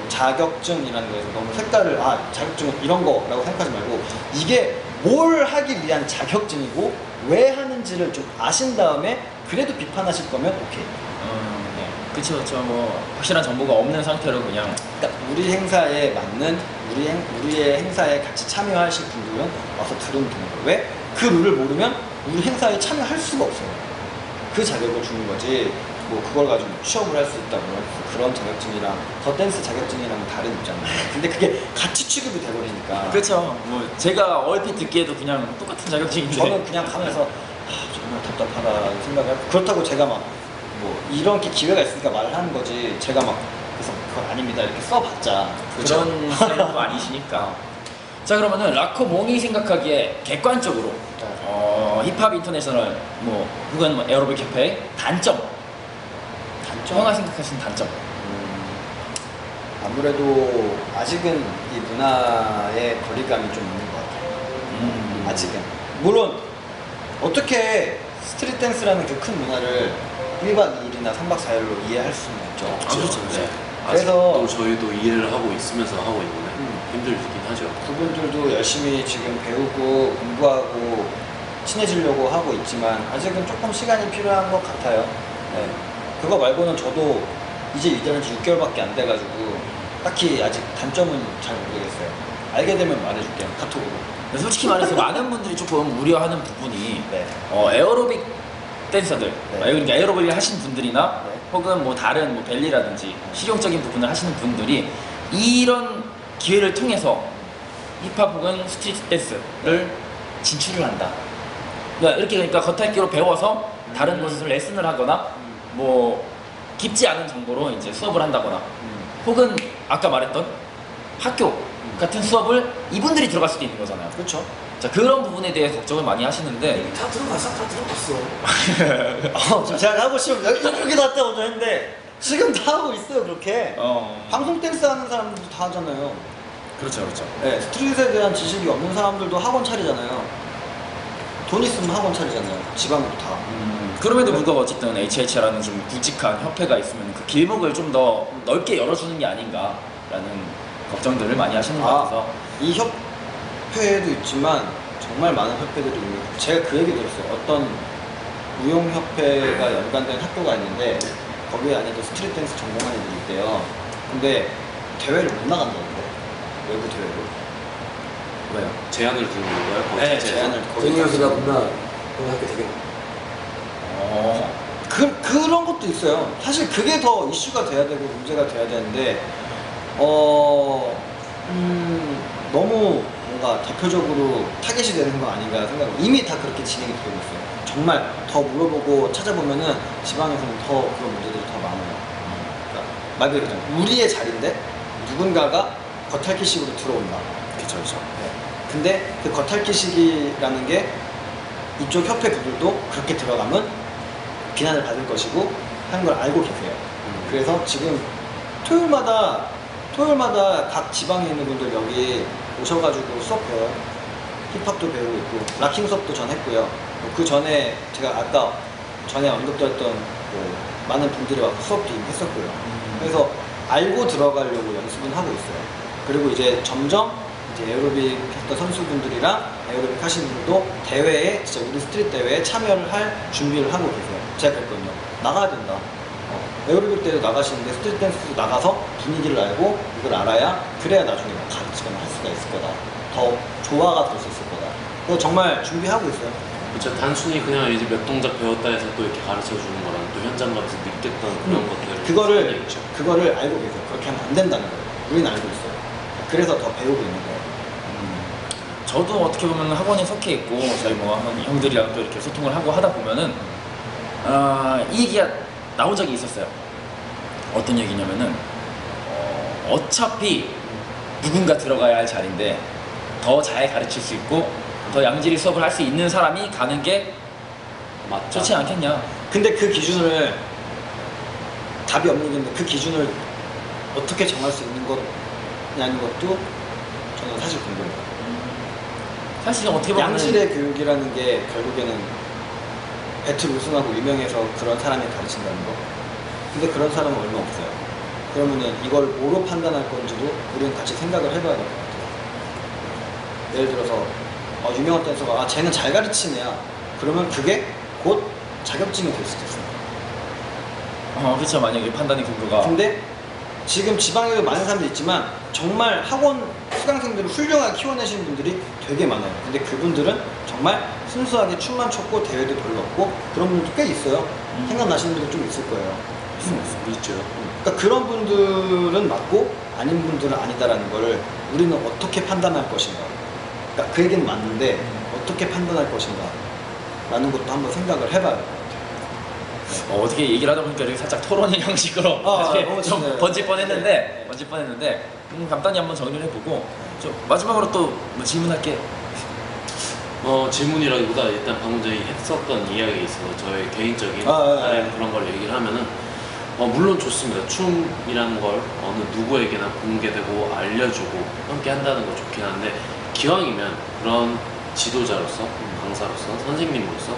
색깔을 자격증은 이런 거라고 생각하지 말고 이게 뭘 하기 위한 자격증이고 왜 하는지를 좀 아신 다음에 그래도 비판하실 거면 오케이. 그쵸. 뭐 확실한 정보가 없는 상태로 그냥. 그러니까 우리 행사에 맞는 우리의 행사에 같이 참여하실 분들은 와서 들으면 되는 거예요. 왜? 그 룰을 모르면 우리 행사에 참여할 수가 없어요. 그 자격을 주는 거지. 뭐 그걸 가지고 취업을 할 수 있다고 그런 자격증이랑 더 댄스 자격증이랑 다른 입장이에요. 근데 그게 같이 취급이 돼버리니까. 그렇죠. 뭐 제가 얼핏 듣기에도 그냥 똑같은 자격증인데. 저는 그냥 가면서 정말 답답하다 생각을 그렇다고 제가 막 뭐 이렇게 기회가 있으니까 말을 하는 거지 제가 막 그래서 그건 아닙니다 이렇게 써봤자 그런 스타일도 아니시니까. 자, 그러면은 라커몽이 생각하기에 객관적으로 힙합 인터내셔널 뭐 혹은 뭐 에어로빅 협회 단점. 형아 생각하시는 단점. 아무래도 아직은 이 문화의 거리감이 좀 있는 것 같아요. 아직은 물론 어떻게 스트릿 댄스라는 그 큰 문화를 1박 2일이나 3박 4일로 이해할 수는 없죠. 그렇죠. 네. 그래서 또 저희도 이해를 하고 있으면서 하고 있는데 힘들긴 하죠. 그분들도 열심히 지금 배우고 공부하고 친해지려고 하고 있지만 아직은 조금 시간이 필요한 것 같아요. 네. 그거 말고는 저도 이제 일단은 6개월밖에 안 돼가지고 딱히 아직 단점은 잘 모르겠어요. 알게 되면 말해줄게요. 카톡으로. 솔직히 말해서 많은 분들이 조금 우려하는 부분이 네. 에어로빅 댄서들, 네. 그러니까 에어로빅을 하신 분들이나 네. 혹은 뭐 다른 뭐 벨리라든지 실용적인 부분을 하시는 분들이 이런 기회를 통해서 힙합 혹은 스트리트 댄스를 진출을 한다. 그러니까 겉핥기로 배워서 다른 곳에서 레슨을 하거나 뭐 깊지 않은 정보로 이제 수업을 한다거나 혹은 아까 말했던 학교 같은 수업을 이분들이 들어갈 수도 있는 거잖아요. 그렇죠. 자, 그런 부분에 대해 걱정을 많이 하시는데 다 들어봤어. 제가 하고 싶으면 여기 갔다 오자 했는데 지금 다 하고 있어요 그렇게. 방송 댄스 하는 사람들도 다 하잖아요. 그렇죠. 네, 스트릿에 대한 지식이 없는 사람들도 학원 차리잖아요. 돈 있으면 학원 차리잖아요. 지방으로 다. 그럼에도 불구하고 어쨌든 HH라는 좀 굵직한 협회가 있으면 그 길목을 좀 더 넓게 열어주는 게 아닌가라는 걱정들을 많이 하시는 것 같아서. 협회도 있지만 정말 많은 협회들이 있는. 제가 그 얘기 들었어요. 어떤 무용협회가 연관된 학교가 있는데 거기에 안에도 스트릿 댄스 전공하는 애들이 있대요. 근데 대회를 못 나간다는데, 외부 대회를. 왜요? 제안을 주는 건가요? 거기 네, 자체에서? 제안을 정혁이나 문화 학교 되게 그런 것도 있어요. 사실 그게 더 이슈가 돼야 되고 문제가 돼야 되는데 너무 뭔가 대표적으로 타겟이 되는 거 아닌가 생각하고, 이미 다 그렇게 진행이 되고 있어요. 정말 더 물어보고 찾아보면은 지방에서는 더 그런 문제들이 더 많아요. 그러니까 말 그대로 우리의 자리인데 누군가가 겉핥기식으로 들어온다. 그쵸, 그쵸. 네. 근데 그 겉핥기식이라는 게 이쪽 협회 그들도 그렇게 들어가면 비난을 받을 것이고 하는 걸 알고 계세요. 그래서 지금 토요일마다 각 지방에 있는 분들 여기 오셔가지고 수업 배워요. 힙합도 배우고 있고 락킹 수업도 전 했고요. 그 전에 제가 아까 전에 언급드렸던 많은 분들이 와서 수업도 이미 했었고요. 그래서 알고 들어가려고 연습은 하고 있어요. 그리고 이제 점점 이제 에어로빅 했던 선수분들이랑 에어로빅 하시는 분들도 대회에, 진짜 우리 스트릿 대회에 참여를 할 준비를 하고 계세요. 제가 그랬거든요. 나가야 된다. 에어로빅 때도 나가시는데 스트릿 댄스도 나가서 분위기를 알고 이걸 알아야, 그래야 나중에 가르치거나 할 수가 있을 거다. 더 조화가 될 수 있을 거다. 그래서 정말 준비하고 있어요. 그쵸, 단순히 그냥 이제 몇 동작 배웠다 해서 또 이렇게 가르쳐 주는 거랑 또 현장 가서 느꼈던 그런 것들을 그거를 있죠. 알고 계세요. 그렇게 하면 안 된다는 거예요. 우리는 알고 있어요. 그래서 더 배우고 있는 거예요. 저도 어떻게 보면 학원에 속해 있고 저희 뭐 형들이랑 또 이렇게 소통을 하고 하다 보면은 이 얘기가 나온 적이 있었어요. 어떤 얘기냐면은 어차피 누군가 들어가야 할 자리인데 더 잘 가르칠 수 있고 더 양질의 수업을 할 수 있는 사람이 가는 게 맞다. 좋지 않겠냐. 근데 그 기준을, 답이 없는 게 있는데 그 기준을 어떻게 정할 수 있는 거냐는 것도 저는 사실 궁금해요. 사실 어떻게 보면 양질의 교육이라는 게 결국에는 배틀 우승하고 유명해서 그런 사람이 가르친다는 거. 근데 그런 사람은 얼마 없어요. 그러면은 이걸 뭐로 판단할 건지도 우리는 같이 생각을 해봐야 될 것 같아요. 예를 들어서 유명한 댄서가 쟤는 잘 가르치는 애야. 그러면 그게 곧 자격증이 될 수도 있어요. 그렇죠. 만약에 판단의 근거가 근데 지금 지방에도 많은 사람들이 있지만 정말 학원 수강생들을 훌륭하게 키워내시는 분들이 되게 많아요. 근데 그분들은 정말 순수하게 춤만 췄고 대회도 별로 없고 그런 분들도 꽤 있어요. 생각나시는 분들 좀 있을 거예요. 있죠. 그러니까 그런 분들은 맞고 아닌 분들은 아니다라는 거를 우리는 어떻게 판단할 것인가. 그러니까 그 얘기는 맞는데 어떻게 판단할 것인가 라는 것도 한번 생각을 해봐야 돼요. 어떻게 얘기를 하다 보니까 이렇게 살짝 토론의 형식으로 이렇게 너무 좀 좋네요. 번질 뻔했는데 간단히 한번 정리를 해보고 좀 마지막으로 또 뭐 질문할게. 질문이라기보다 일단 방금 전에 했었던 이야기에 있어서 저의 개인적인 네. 그런 걸 얘기를 하면은 물론 좋습니다. 춤이라는 걸 어느 누구에게나 공개되고 알려주고 함께 한다는 건 좋긴 한데, 기왕이면 그런 지도자로서, 강사로서, 선생님으로서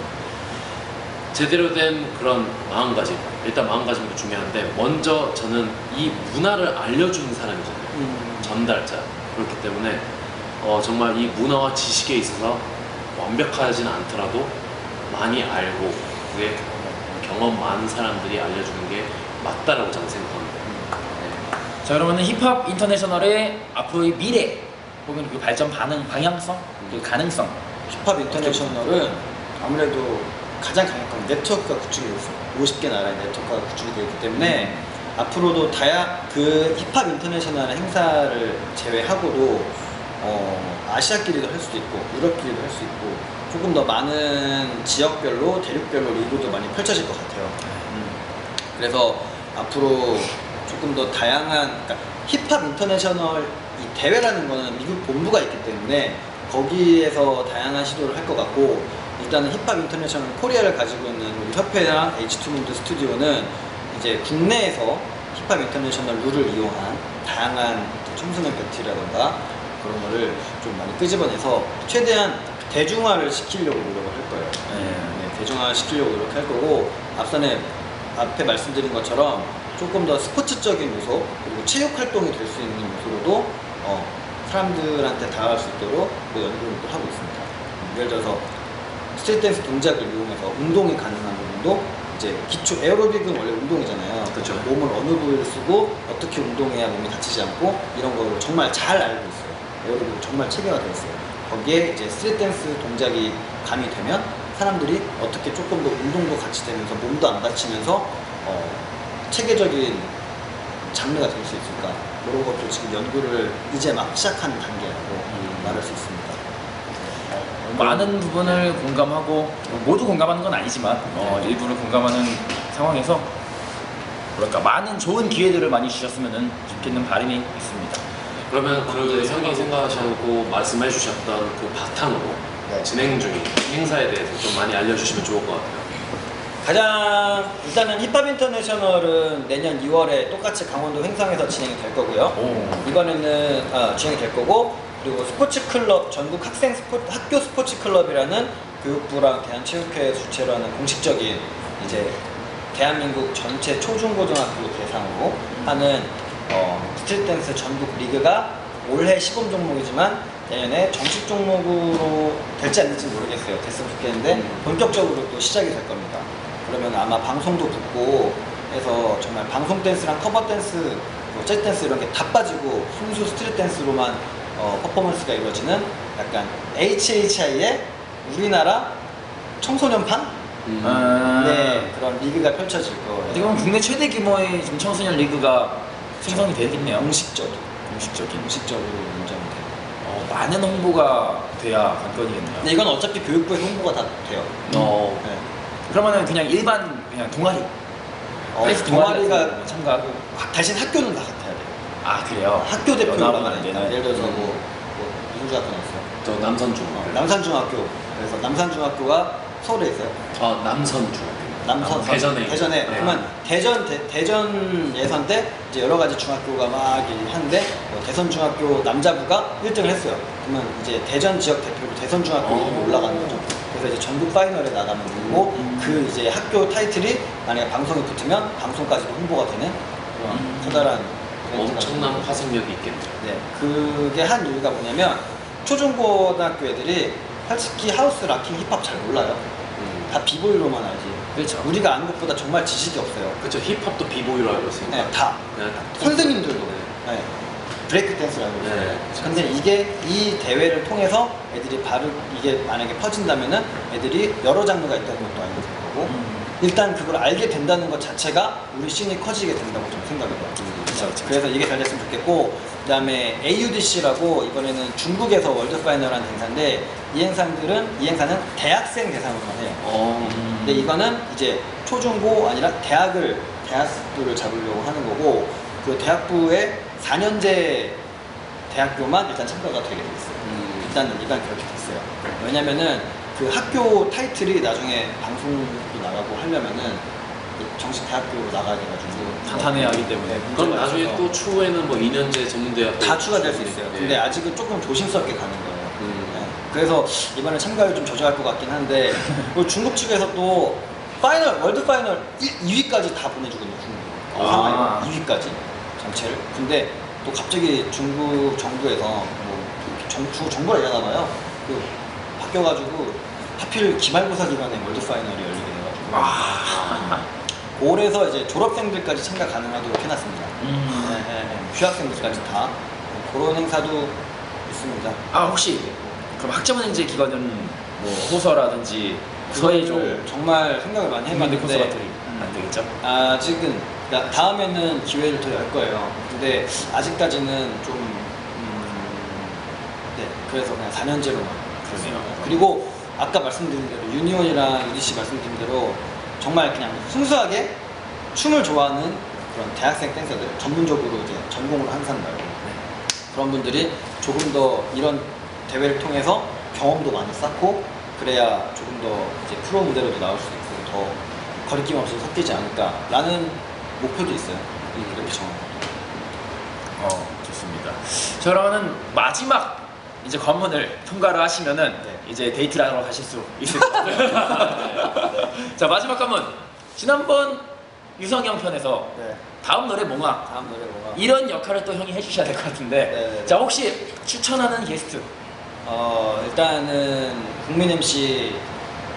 제대로 된 그런 마음가짐, 일단 마음가짐도 중요한데 먼저 저는 이 문화를 알려주는 사람이잖아요. 전달자. 그렇기 때문에 정말 이 문화와 지식에 있어서 완벽하지는 않더라도 많이 알고 그게 경험 많은 사람들이 알려주는 게 맞다라고 저는 생각합니다. 네. 자, 그러면은 힙합 인터내셔널의 앞으로의 미래 혹은 그 발전 방향성, 그 가능성. 힙합 인터내셔널은 아무래도 가장 강력한 네트워크가 구축이 됐어요. 50개 나라의 네트워크가 구축이 되어 있기 때문에 앞으로도 그 힙합 인터내셔널 행사를 제외하고도 아시아끼리도 할 수도 있고 유럽끼리도 할 수 있고 조금 더 많은 지역별로 대륙별로 리그도 많이 펼쳐질 것 같아요. 그래서 앞으로 조금 더 다양한, 그러니까 힙합 인터내셔널 이 대회라는 거는 미국 본부가 있기 때문에 거기에서 다양한 시도를 할 것 같고, 일단은 힙합 인터내셔널 코리아를 가지고 있는 우리 협회랑 H2문드 스튜디오는 이제 국내에서 힙합 인터내셔널 룰을 이용한 다양한 청소년 배틀이라던가 그런 거를 좀 많이 끄집어내서 최대한 대중화를 시키려고 노력을 할 거예요. 네, 대중화 시키려고 노력할 거고, 앞에 말씀드린 것처럼 조금 더 스포츠적인 요소 그리고 체육 활동이 될 수 있는 요소로도 사람들한테 다가갈 수 있도록 또 연구를 또 하고 있습니다. 예를 들어서 스트리트 댄스 동작을 이용해서 운동이 가능한 부분도 이제 기초 에어로빅은 원래 운동이잖아요. 그렇죠. 몸을 어느 부위를 쓰고 어떻게 운동해야 몸이 다치지 않고 이런 거를 정말 잘 알고 있어요. 에어로빅이 정말 체계가 되어 있어요. 거기에 이제 스트리트 댄스 동작이 가미되면 사람들이 어떻게 조금 더 운동도 같이 되면서 몸도 안 다치면서 체계적인 장르가 될 수 있을까, 그런 것도 지금 연구를 이제 막 시작하는 단계라고 말할 수 있습니다. 많은 부분을 공감하고 모두 공감하는 건 아니지만 일부를 공감하는 상황에서 뭐랄까 많은 좋은 기회들을 많이 주셨으면 좋겠는 바람이 있습니다. 그러면 그 형이 생각하시고 말씀해 주셨던 그 바탕으로 네. 진행 중인 행사에 대해서 좀 많이 알려주시면 좋을 것 같아요. 가장 일단은 힙합 인터내셔널은 내년 2월에 똑같이 강원도 횡성에서 진행이 될 거고요. 이번에는 진행이 될 거고, 그리고 스포츠 클럽, 전국 학교 스포츠 클럽이라는 교육부랑 대한체육회 주최로 하는 공식적인 이제 대한민국 전체 초중고등학교 대상으로 하는 스트리트 댄스 전국 리그가 올해 시범 종목이지만 내년에 정식 종목으로 될지 안 될지 모르겠어요. 됐으면 좋겠는데 본격적으로 또 시작이 될 겁니다. 그러면 아마 방송도 붙고 해서 정말 방송 댄스랑 커버 댄스, 재즈 댄스 이런 게 다 빠지고 순수 스트리트 댄스로만 퍼포먼스가 이루어지는 약간 HHI의 우리나라 청소년판? 네, 그런 리그가 펼쳐질 거예요. 어떻게 보면 국내 최대 규모의 지금 청소년 리그가 생성이 되겠네요. 공식적으로 공식적으로 인정이 돼요. 많은 홍보가 돼야 관건이겠네요. 근데 이건 어차피 교육부에 홍보가 다 돼요. 네. 그러면은 그냥 일반 그냥 동아리. 댄스 동아리가 참가하고. 대신 학교는 다 같아야 돼요. 아 그래요? 학교 대표로 연합은 안 나가니까. 되는. 예를 들어서 무슨 중학교 나왔어요? 저 남선중학교. 남산중학교. 그래서 남산중학교가 서울에 있어요. 남선중학교. 남선 대전에. 대전에. 네. 그러면 대전 예선 때 이제 여러 가지 중학교가 막 하는데 대선중학교 남자부가 1등을 했어요. 그러면 이제 대전 지역 대표로 대선중학교 이름이 올라가는 거죠. 그래서 이제 전국 파이널에 나가면 되고 그 이제 학교 타이틀이 만약에 방송에 붙으면 방송까지도 홍보가 되는 그런 커다란 이벤트가 엄청난 화생력이 있겠네요. 네, 그게 한 이유가 뭐냐면 초중고등학교 애들이 솔직히 하우스, 락킹, 힙합 잘 몰라요. 다 비보이로만 알지. 그렇죠. 우리가 아는 것보다 정말 지식이 없어요. 그렇죠. 힙합도 비보이로 알고 있으니까. 네, 다. 그냥 선생님들도. 네. 브레이크 댄스라고 있어요. 네. 근데 이게 이 대회를 통해서 애들이 이게 만약에 퍼진다면은 애들이 여러 장르가 있다는 것도 알게 될 거고 일단 그걸 알게 된다는 것 자체가 우리 씬이 커지게 된다고 저는 생각해요. 그렇죠. 그래서 이게 잘 됐으면 좋겠고, 그 다음에 AUDC라고 이번에는 중국에서 월드 파이널한 행사인데 이 행사는 대학생 대상으로만 해요. 근데 이거는 이제 초중고 아니라 대학부를 잡으려고 하는 거고, 그 대학부의 4년제 대학교만 일단 참가가 되게 돼 있어요. 일단 그렇게 됐어요. 왜냐면은 그 학교 타이틀이 나중에 방송도 나가고 하려면은 정식 대학교로 나가야 돼가지고 탄탄해야 하기 때문에. 그럼 문제가 나중에 있어서 또 추후에는 뭐 2년제 전문대학 다 추가될 수 있어요. 네. 근데 아직은 조금 조심스럽게 가는 거예요. 네. 그래서 이번에 참가를 좀 저조할 것 같긴 한데 그리고 중국 측에서 또 월드 파이널 2위까지 다 보내주거든요. 중국 상하이 2위까지 전체를. 근데 또 갑자기 중국 정부에서 뭐 정부가 이러나 봐요. 그 바뀌어가지고 하필 기말고사 기간에 월드 파이널이 열리게 돼가지고 올해서 이제 졸업생들까지 참가 가능하도록 해놨습니다. 휴학생들까지 다 그런 행사도 있습니다. 혹시 그럼 학점은행제 기관은 뭐 호서라든지 서해종 그거를 정말 생각을 많이 국민대 해봤는데 콘서바토리 안 되겠죠? 아직은 그러니까 다음에는 기회를 더 열 거예요. 근데 아직까지는 좀 네, 그래서 그냥 4년제로만 그러네요. 그리고 아까 말씀드린 대로 유니온이랑 UDC 말씀드린 대로 정말 그냥 순수하게 춤을 좋아하는 그런 대학생 댄서들, 전문적으로 이제 전공을 한 사람 말고 그런 분들이 조금 더 이런 대회를 통해서 경험도 많이 쌓고 그래야 조금 더 이제 프로 무대로도 나올 수 있고 더 거리낌 없이 섞이지 않을까라는 목표도 있어요. 이렇게 정합니다. 좋습니다. 자, 그러면은 마지막 이제 관문을 통과를 하시면은 네. 이제 데이트를 하러 가실 수 있을 것 같아요. 자, 마지막 관문. 지난번 유성형 편에서 네. 다음 노래 뭐가 다음 노래 뭐가? 이런 역할을 또 형이 해주셔야 될 것 같은데 네네네. 자 혹시 추천하는 게스트 일단은 국민 MC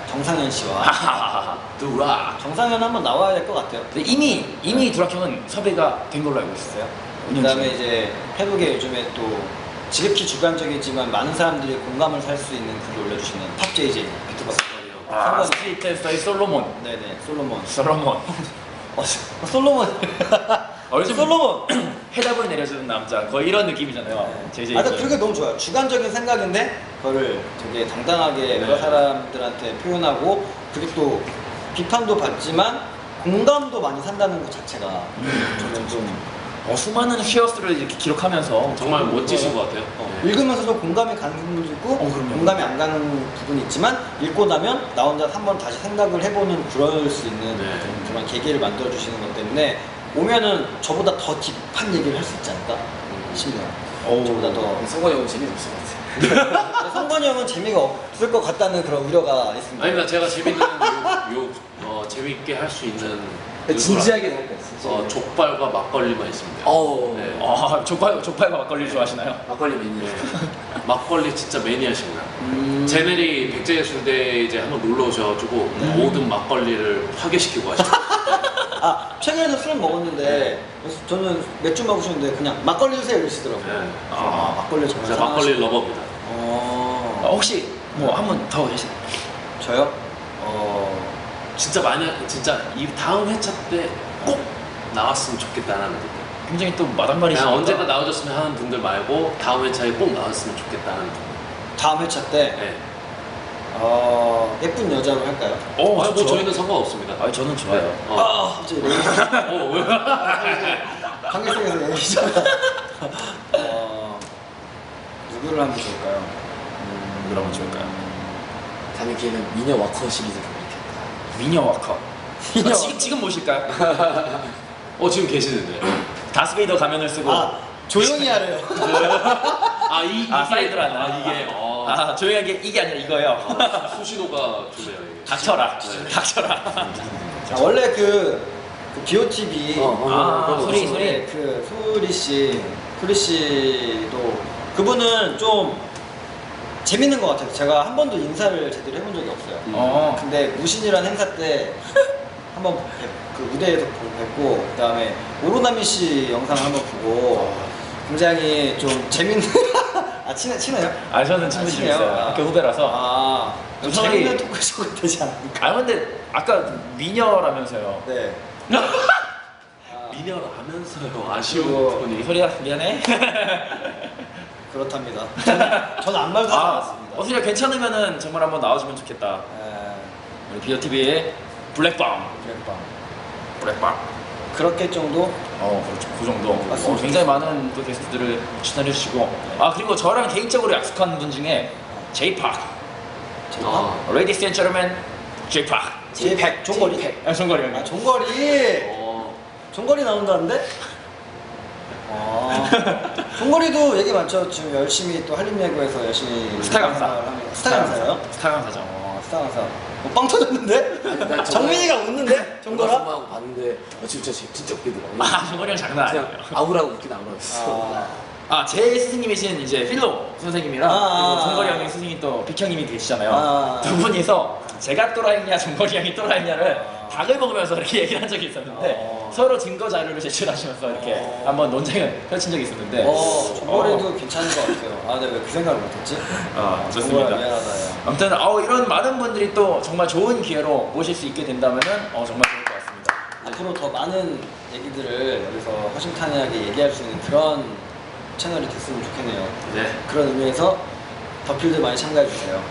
정상현 씨와 하하하하 누라. 정상현 한번 나와야 될 것 같아요. 근데 이미 두라형은 섭외가 된 걸로 알고 있어요. 그다음에 이제 페북에 요즘에 또 지극히 주관적이지만 많은 사람들이 공감을 살 수 있는 글을 올려주시는 팝 JJ 유튜버. 아, 스트리트 댄서의 솔로몬. 네네 솔로몬. 솔로몬. 솔로몬. 요즘 솔로몬. 해답을 내려주는 남자 거의 이런 느낌이잖아요. JJ. 아, 근데 그게 너무 좋아요. 주관적인 생각인데 그거를 되게 당당하게 여러 네. 사람들한테 표현하고 그리고 또 비판도 받지만 공감도 많이 산다는 것 자체가 저는 좀 수많은 쉐어스를 이렇게 기록하면서 정말 멋지신 것 같아요. 네. 읽으면서도 공감이 가는 부분도 있고 그럼요. 공감이 안 가는 부분이 있지만 읽고 나면 나 혼자 한번 다시 생각을 해보는 그럴 수 있는 네. 그런 계기를 만들어 주시는 것 때문에 오면은 저보다 더 딥한 얘기를 할 수 있지 않을까 싶네요. 저보다 더 성관이 형 재미없을 것 같아. 성관이 형은 재미가 없을 것 같다는 그런 우려가 있습니다. 아닙니다. 제가 재밌는 재밌게 할 수 있는 진지하게 할 거야. 진지하게. 족발과 막걸리만 있습니다. 네. 족발과 막걸리를 좋아하시나요? 막걸리 메뉴. 네. 막걸리 진짜 매니아십니다. 제네리 백제예술대 이제 한번 놀러 오셔가지고 모든 막걸리를 파괴시키고 가시죠. 아 최근에도 술을 먹었는데 저는 맥주 먹으셨는데 그냥 막걸리 주세요 이러시더라고요. 네. 막걸리 정말 제가 막걸리 사랑하시고. 러버입니다. 혹시 뭐 한 분 더 계시나요? 저요? 진짜 진짜 이 다음 회차 때 꼭 나왔으면 좋겠다는 느낌. 굉장히 또 마당발이시니까 그냥 언제가 나와줬으면 하는 분들 말고 다음 회차에 꼭 나왔으면 좋겠다는 느낌. 다음 회차 때 네. 예쁜 여자로 할까요? 오, 뭐 좋죠. 저희는 상관없습니다. 저는 좋아요. 네. 갑자기 레이저 왜? 관객석에서 레이저 누구를 하면 좋을까요? 누구라면 좋을까요? 다음에 기회는 미녀 와커 시리즈를 이렇게. 미녀 와커. 미녀 지금 모실까요? 지금 계시는데. 다스베이더 가면을 쓰고 조용히 하래요. 이게 사이드로 하나. 이게 조용하게 이게 아니라 이거예요. 수신호가 좋네요. 이게. 닥쳐라. 네. 닥쳐라. 원래 그 BOTV 소리. 그 소리 씨도 그분은 좀 재밌는 것 같아요. 제가 한 번도 인사를 제대로 해본 적이 없어요. 근데 무신이란 행사 때 한번 그 무대에서 뵙고 그다음에 오로나미 씨 영상을 한번 보고 굉장히 좀 재밌는 친해요? 저는 친구 좀 친해요? 있어요. 학교 후배라서. 재밌는 토크쇼가 되지 않을까? 근데 아까 미녀라면서요. 네. 미녀라면서요. 아쉬운 그리고 분이. 소리야 미안해. 그렇답니다. 저는 아무 말도 하지 않았습니다. 소리야 괜찮으면은 정말 한번 나와주면 좋겠다. 우리 BOTV의 블랙밤. 블랙밤. 그렇게 정도? 그렇죠. 그 정도. 맞습니다. 굉장히 많은 또 게스트들을 추천해 주시고. 그리고 저랑 개인적으로 약속한 분 중에 제이팍. Ladies and gentlemen, 제이팍. 제이팍 종거리? 종거리 형님. 종거리. 종거리 나온다는데? 종거리도 얘기 많죠. 지금 열심히 또 한림예고에서 열심히 스타 강사. 스타 강사요? 스타 강사죠. 스타 강사. 빵 터졌는데? 정민이가 웃는데? 종거라? 하고 봤는데 진짜 웃기더라고. 종거리 형 장난 아니에요. 그냥 아우라고 웃긴 아우라였어. 제 스승님이신 이제 필로 선생님이랑 그리고 종거리 형님 스승이 또 빅형님이 계시잖아요. 두 분이서 제가 또라이냐 종거리 형이 또라이냐를 닭을 먹으면서 이렇게 얘기를 한 적이 있었는데 서로 증거 자료를 제출하시면서 이렇게 한번 논쟁을 펼친 적이 있었는데 종거리도 괜찮은 것 같아요. 근데 왜 그 생각을 못했지? 좋습니다. 종거리 미안하다. 아무튼 이런 많은 분들이 또 정말 좋은 기회로 모실 수 있게 된다면은 정말 좋을 것 같습니다. 앞으로 더 많은 얘기들을 여기서 허심탄회하게 얘기할 수 있는 그런 채널이 됐으면 좋겠네요. 네. 그런 의미에서 더필드 많이 참가해주세요.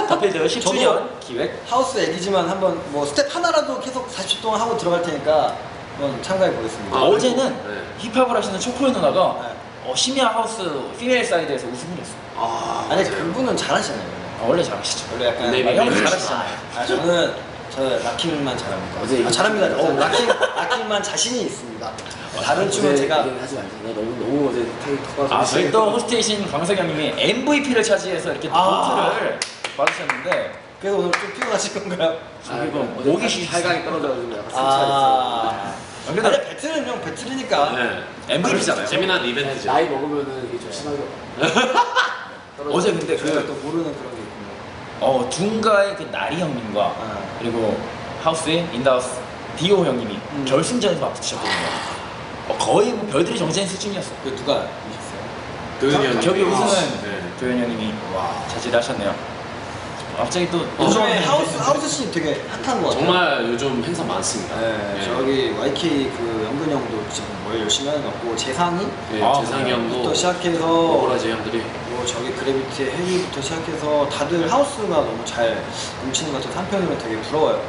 더필드 10주년 기획. 하우스 얘기지만 한번 뭐 스텝 하나라도 계속 40초 동안 하고 들어갈 테니까 한번 참가해 보겠습니다. 어제는 네. 힙합을 하시는 초코의 누나가 심야 하우스 피메일 사이드에서 우승을 했어요. 아니 그분은 잘하시잖아요. 원래 잘하시죠. 원래 약간 형은 잘하시잖아요. 저 락킹만 잘합니다. 어제 잘합니다. 락킹만 자신이 있습니다. 다른 춤은 제가 하지 말자. 나 너무 어제 타이터가 저희 또 호스트이신 광석 형님이 MVP를 차지해서 이렇게 또 보트를 받으셨는데 그래서 오늘 좀 피곤하실 건가요? 그리고 어제 목이 쉬 8강에 떨어져가지고 약간 아. 그래도 아니 배틀은 형 배틀이니까. 네. MVP잖아요. 재미난 이벤트죠. 나이 먹으면은 이게 좀 심하게 어제 근데 저희가 그 또 모르는 그런 게 있군요. 둥가의 그 나리 형님과 아. 그리고 하우스의 인다우스 디오 형님이 결승전에서 맞붙으셨거든요. 거의 뭐 별들이 정해진 수준이었어. 그 누가 이셨어요? 도현이 형. 격이 우승은 네. 도현 형님이 차지를 하셨네요. 갑자기 또 요즘에 하우스 씬 되게 핫한 거 같아요. 정말 요즘 행사 많습니다. 네, 네. 저기 YK 그 연근 형도 지금 뭘 열심히 하는 것 같고 재상이 네, 아, 재상이 형도 부터 시작해서 오라지 형들이 뭐 저기 그래비티의 해리부터 시작해서 다들 하우스가 너무 잘 뭉치는 것 같아서 한편으로는 되게 부러워요.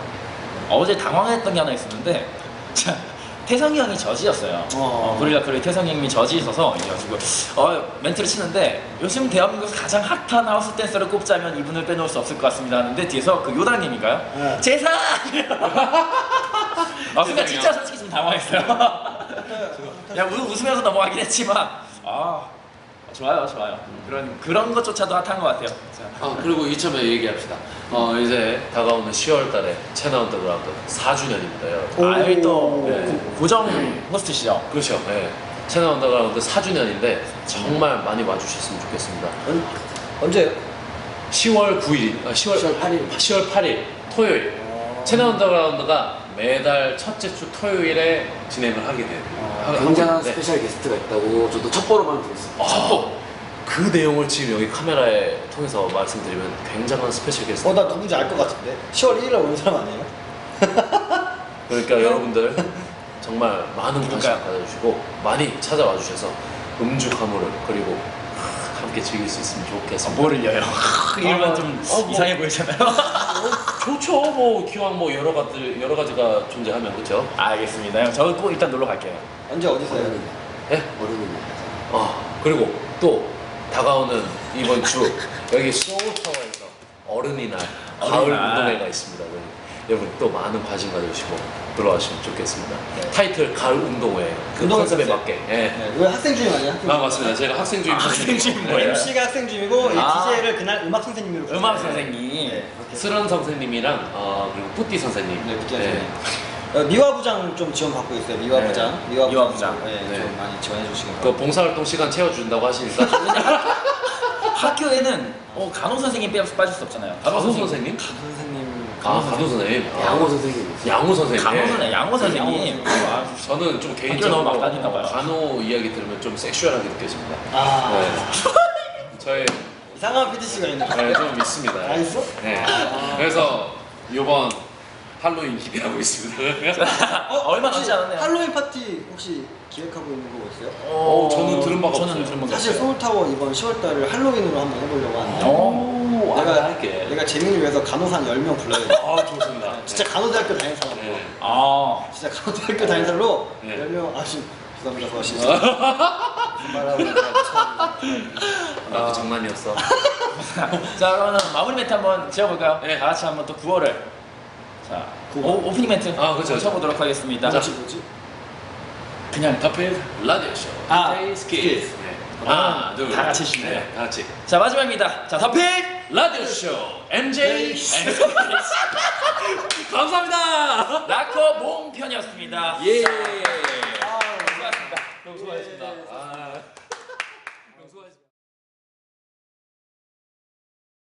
어제 당황했던 게 하나 있었는데 자, 태성이 형이 저지였어요. 고릴라 크루의 태성이 형이 저지 있어서 이래가지고 멘트를 치는데 요즘 대한민국에서 가장 핫한 하우스 댄서를 꼽자면 이분을 빼놓을 수 없을 것 같습니다 하는데 뒤에서 그 요당님인가요? 네. 재상! 순간 진짜 솔직히 좀 당황했어요. 그냥 웃으면서 넘어가긴 했지만 좋아요. 그런 것조차도 핫한 것 같아요. 자, 그리고 이참에 얘기합시다. 이제 다가오는 10월 달에 채널 언더그라운드 4주년입니다, 여러분. 여기 또 네. 고정 호스트시죠? 그렇죠. 네. 채널 언더그라운드 4주년인데 정말 많이 와주셨으면 좋겠습니다. 언제요? 10월 9일, 10월 8일. 10월 8일 토요일. 채널 언더그라운드가 매달 첫째 주 토요일에 진행을 하게 돼요. 굉장한 네. 스페셜 게스트가 있다고 저도 첩보로만 들었어요. 첩보. 그 내용을 지금 여기 카메라에 통해서 말씀드리면 굉장한 스페셜 게스트. 나 누군지 알 것 같은데. 10월 1일에 오는 사람 아니에요? 그러니까 여러분들 정말 많은 관심 그러니까요. 가져주시고 많이 찾아와 주셔서 음주 가무를 그리고 함께 즐길 수 있으면 좋겠습니다. 뭐를요? 이러면 좀 뭐. 이상해 보이잖아요. 좋죠. 뭐 기왕 뭐 여러 가지가 존재하면 그렇죠. 알겠습니다. 형, 저 꼭 일단 놀러 갈게요. 언제 어디서 해요? 어른이냐? 예? 어른이냐? 그리고 또 다가오는 이번 주 여기 소울타워에서 어른이날 가을 어린이날. 운동회가 있습니다. 여러분 또 많은 관심 가져주시고 들어와주시면 좋겠습니다. 타이틀 가을 운동회 그 운동회 컨셉에 컨셉. 맞게. 예. 네, 왜 학생 주임 아니야? 맞습니다. 제가 학생 주임 학생 주임 뭐예요? MC가 학생 주임이고 아. DJ를 그날 음악 선생님으로 음악 부르세요. 선생님. 네, 그렇게. 스런 선생님이랑 그리고 뿌띠 선생님. 네, 부장 선생님. 미화부장 좀 지원 받고 있어요. 미화부장. 네. 미화부장. 네, 네. 좀 많이 지원해 주시기 그 바랍니다. 봉사활동 시간 채워준다고 하시니까 학교에는 간호 선생님 빠질 수 없잖아요. 간호 선생님? 선생님. 간호 선생님. 양호 선생님. 양호 선생님. 간호 선생님, 양호 선생님. 양호 저는 좀 학교 개인적으로 너무 막 다니나 봐요. 간호 이야기 들으면 좀 섹슈얼하게 느껴집니다. 아, 네. 저의 이상한 PDC가 있는 거. 좀 있습니다. 아, 있어? 네. 그래서 이번 할로윈 기대하고 있습니다. 얼마 혹시 남지 않았네요. 할로윈 파티 혹시 기획하고 있는 거 있어요? 저는 들은 바가 저는 없어요. 들은 바가 사실 없어요. 소울타워 이번 10월달을 할로윈으로 한번 해보려고 하는데 오, 내가 할게. 내가 재미를 위해서 간호사 한 10명 불러야 돼. 좋습니다. 진짜 간호대학교 다닌 사람. 네. 아, 진짜 간호대학교 다닌 사람로 네. 10명 아주 죄송합니다. 수고하시죠. 무슨 말하고 그 장난이었어. 자 그러면 마무리 멘트 한번 지어볼까요? 네. 다 같이 한번 또 9월을 자 오프닝 멘트 그렇죠. 쳐보도록 하겠습니다. 뭐지? 그냥 카페 라디오 쇼. 아, 스키스. 네. 하나, 둘, 다 같이 시네요. 네, 다 같이. 자 마지막입니다. 자 더픽 라디오 쇼 MJ. 감사합니다. 라커 몽 편이었습니다. 예.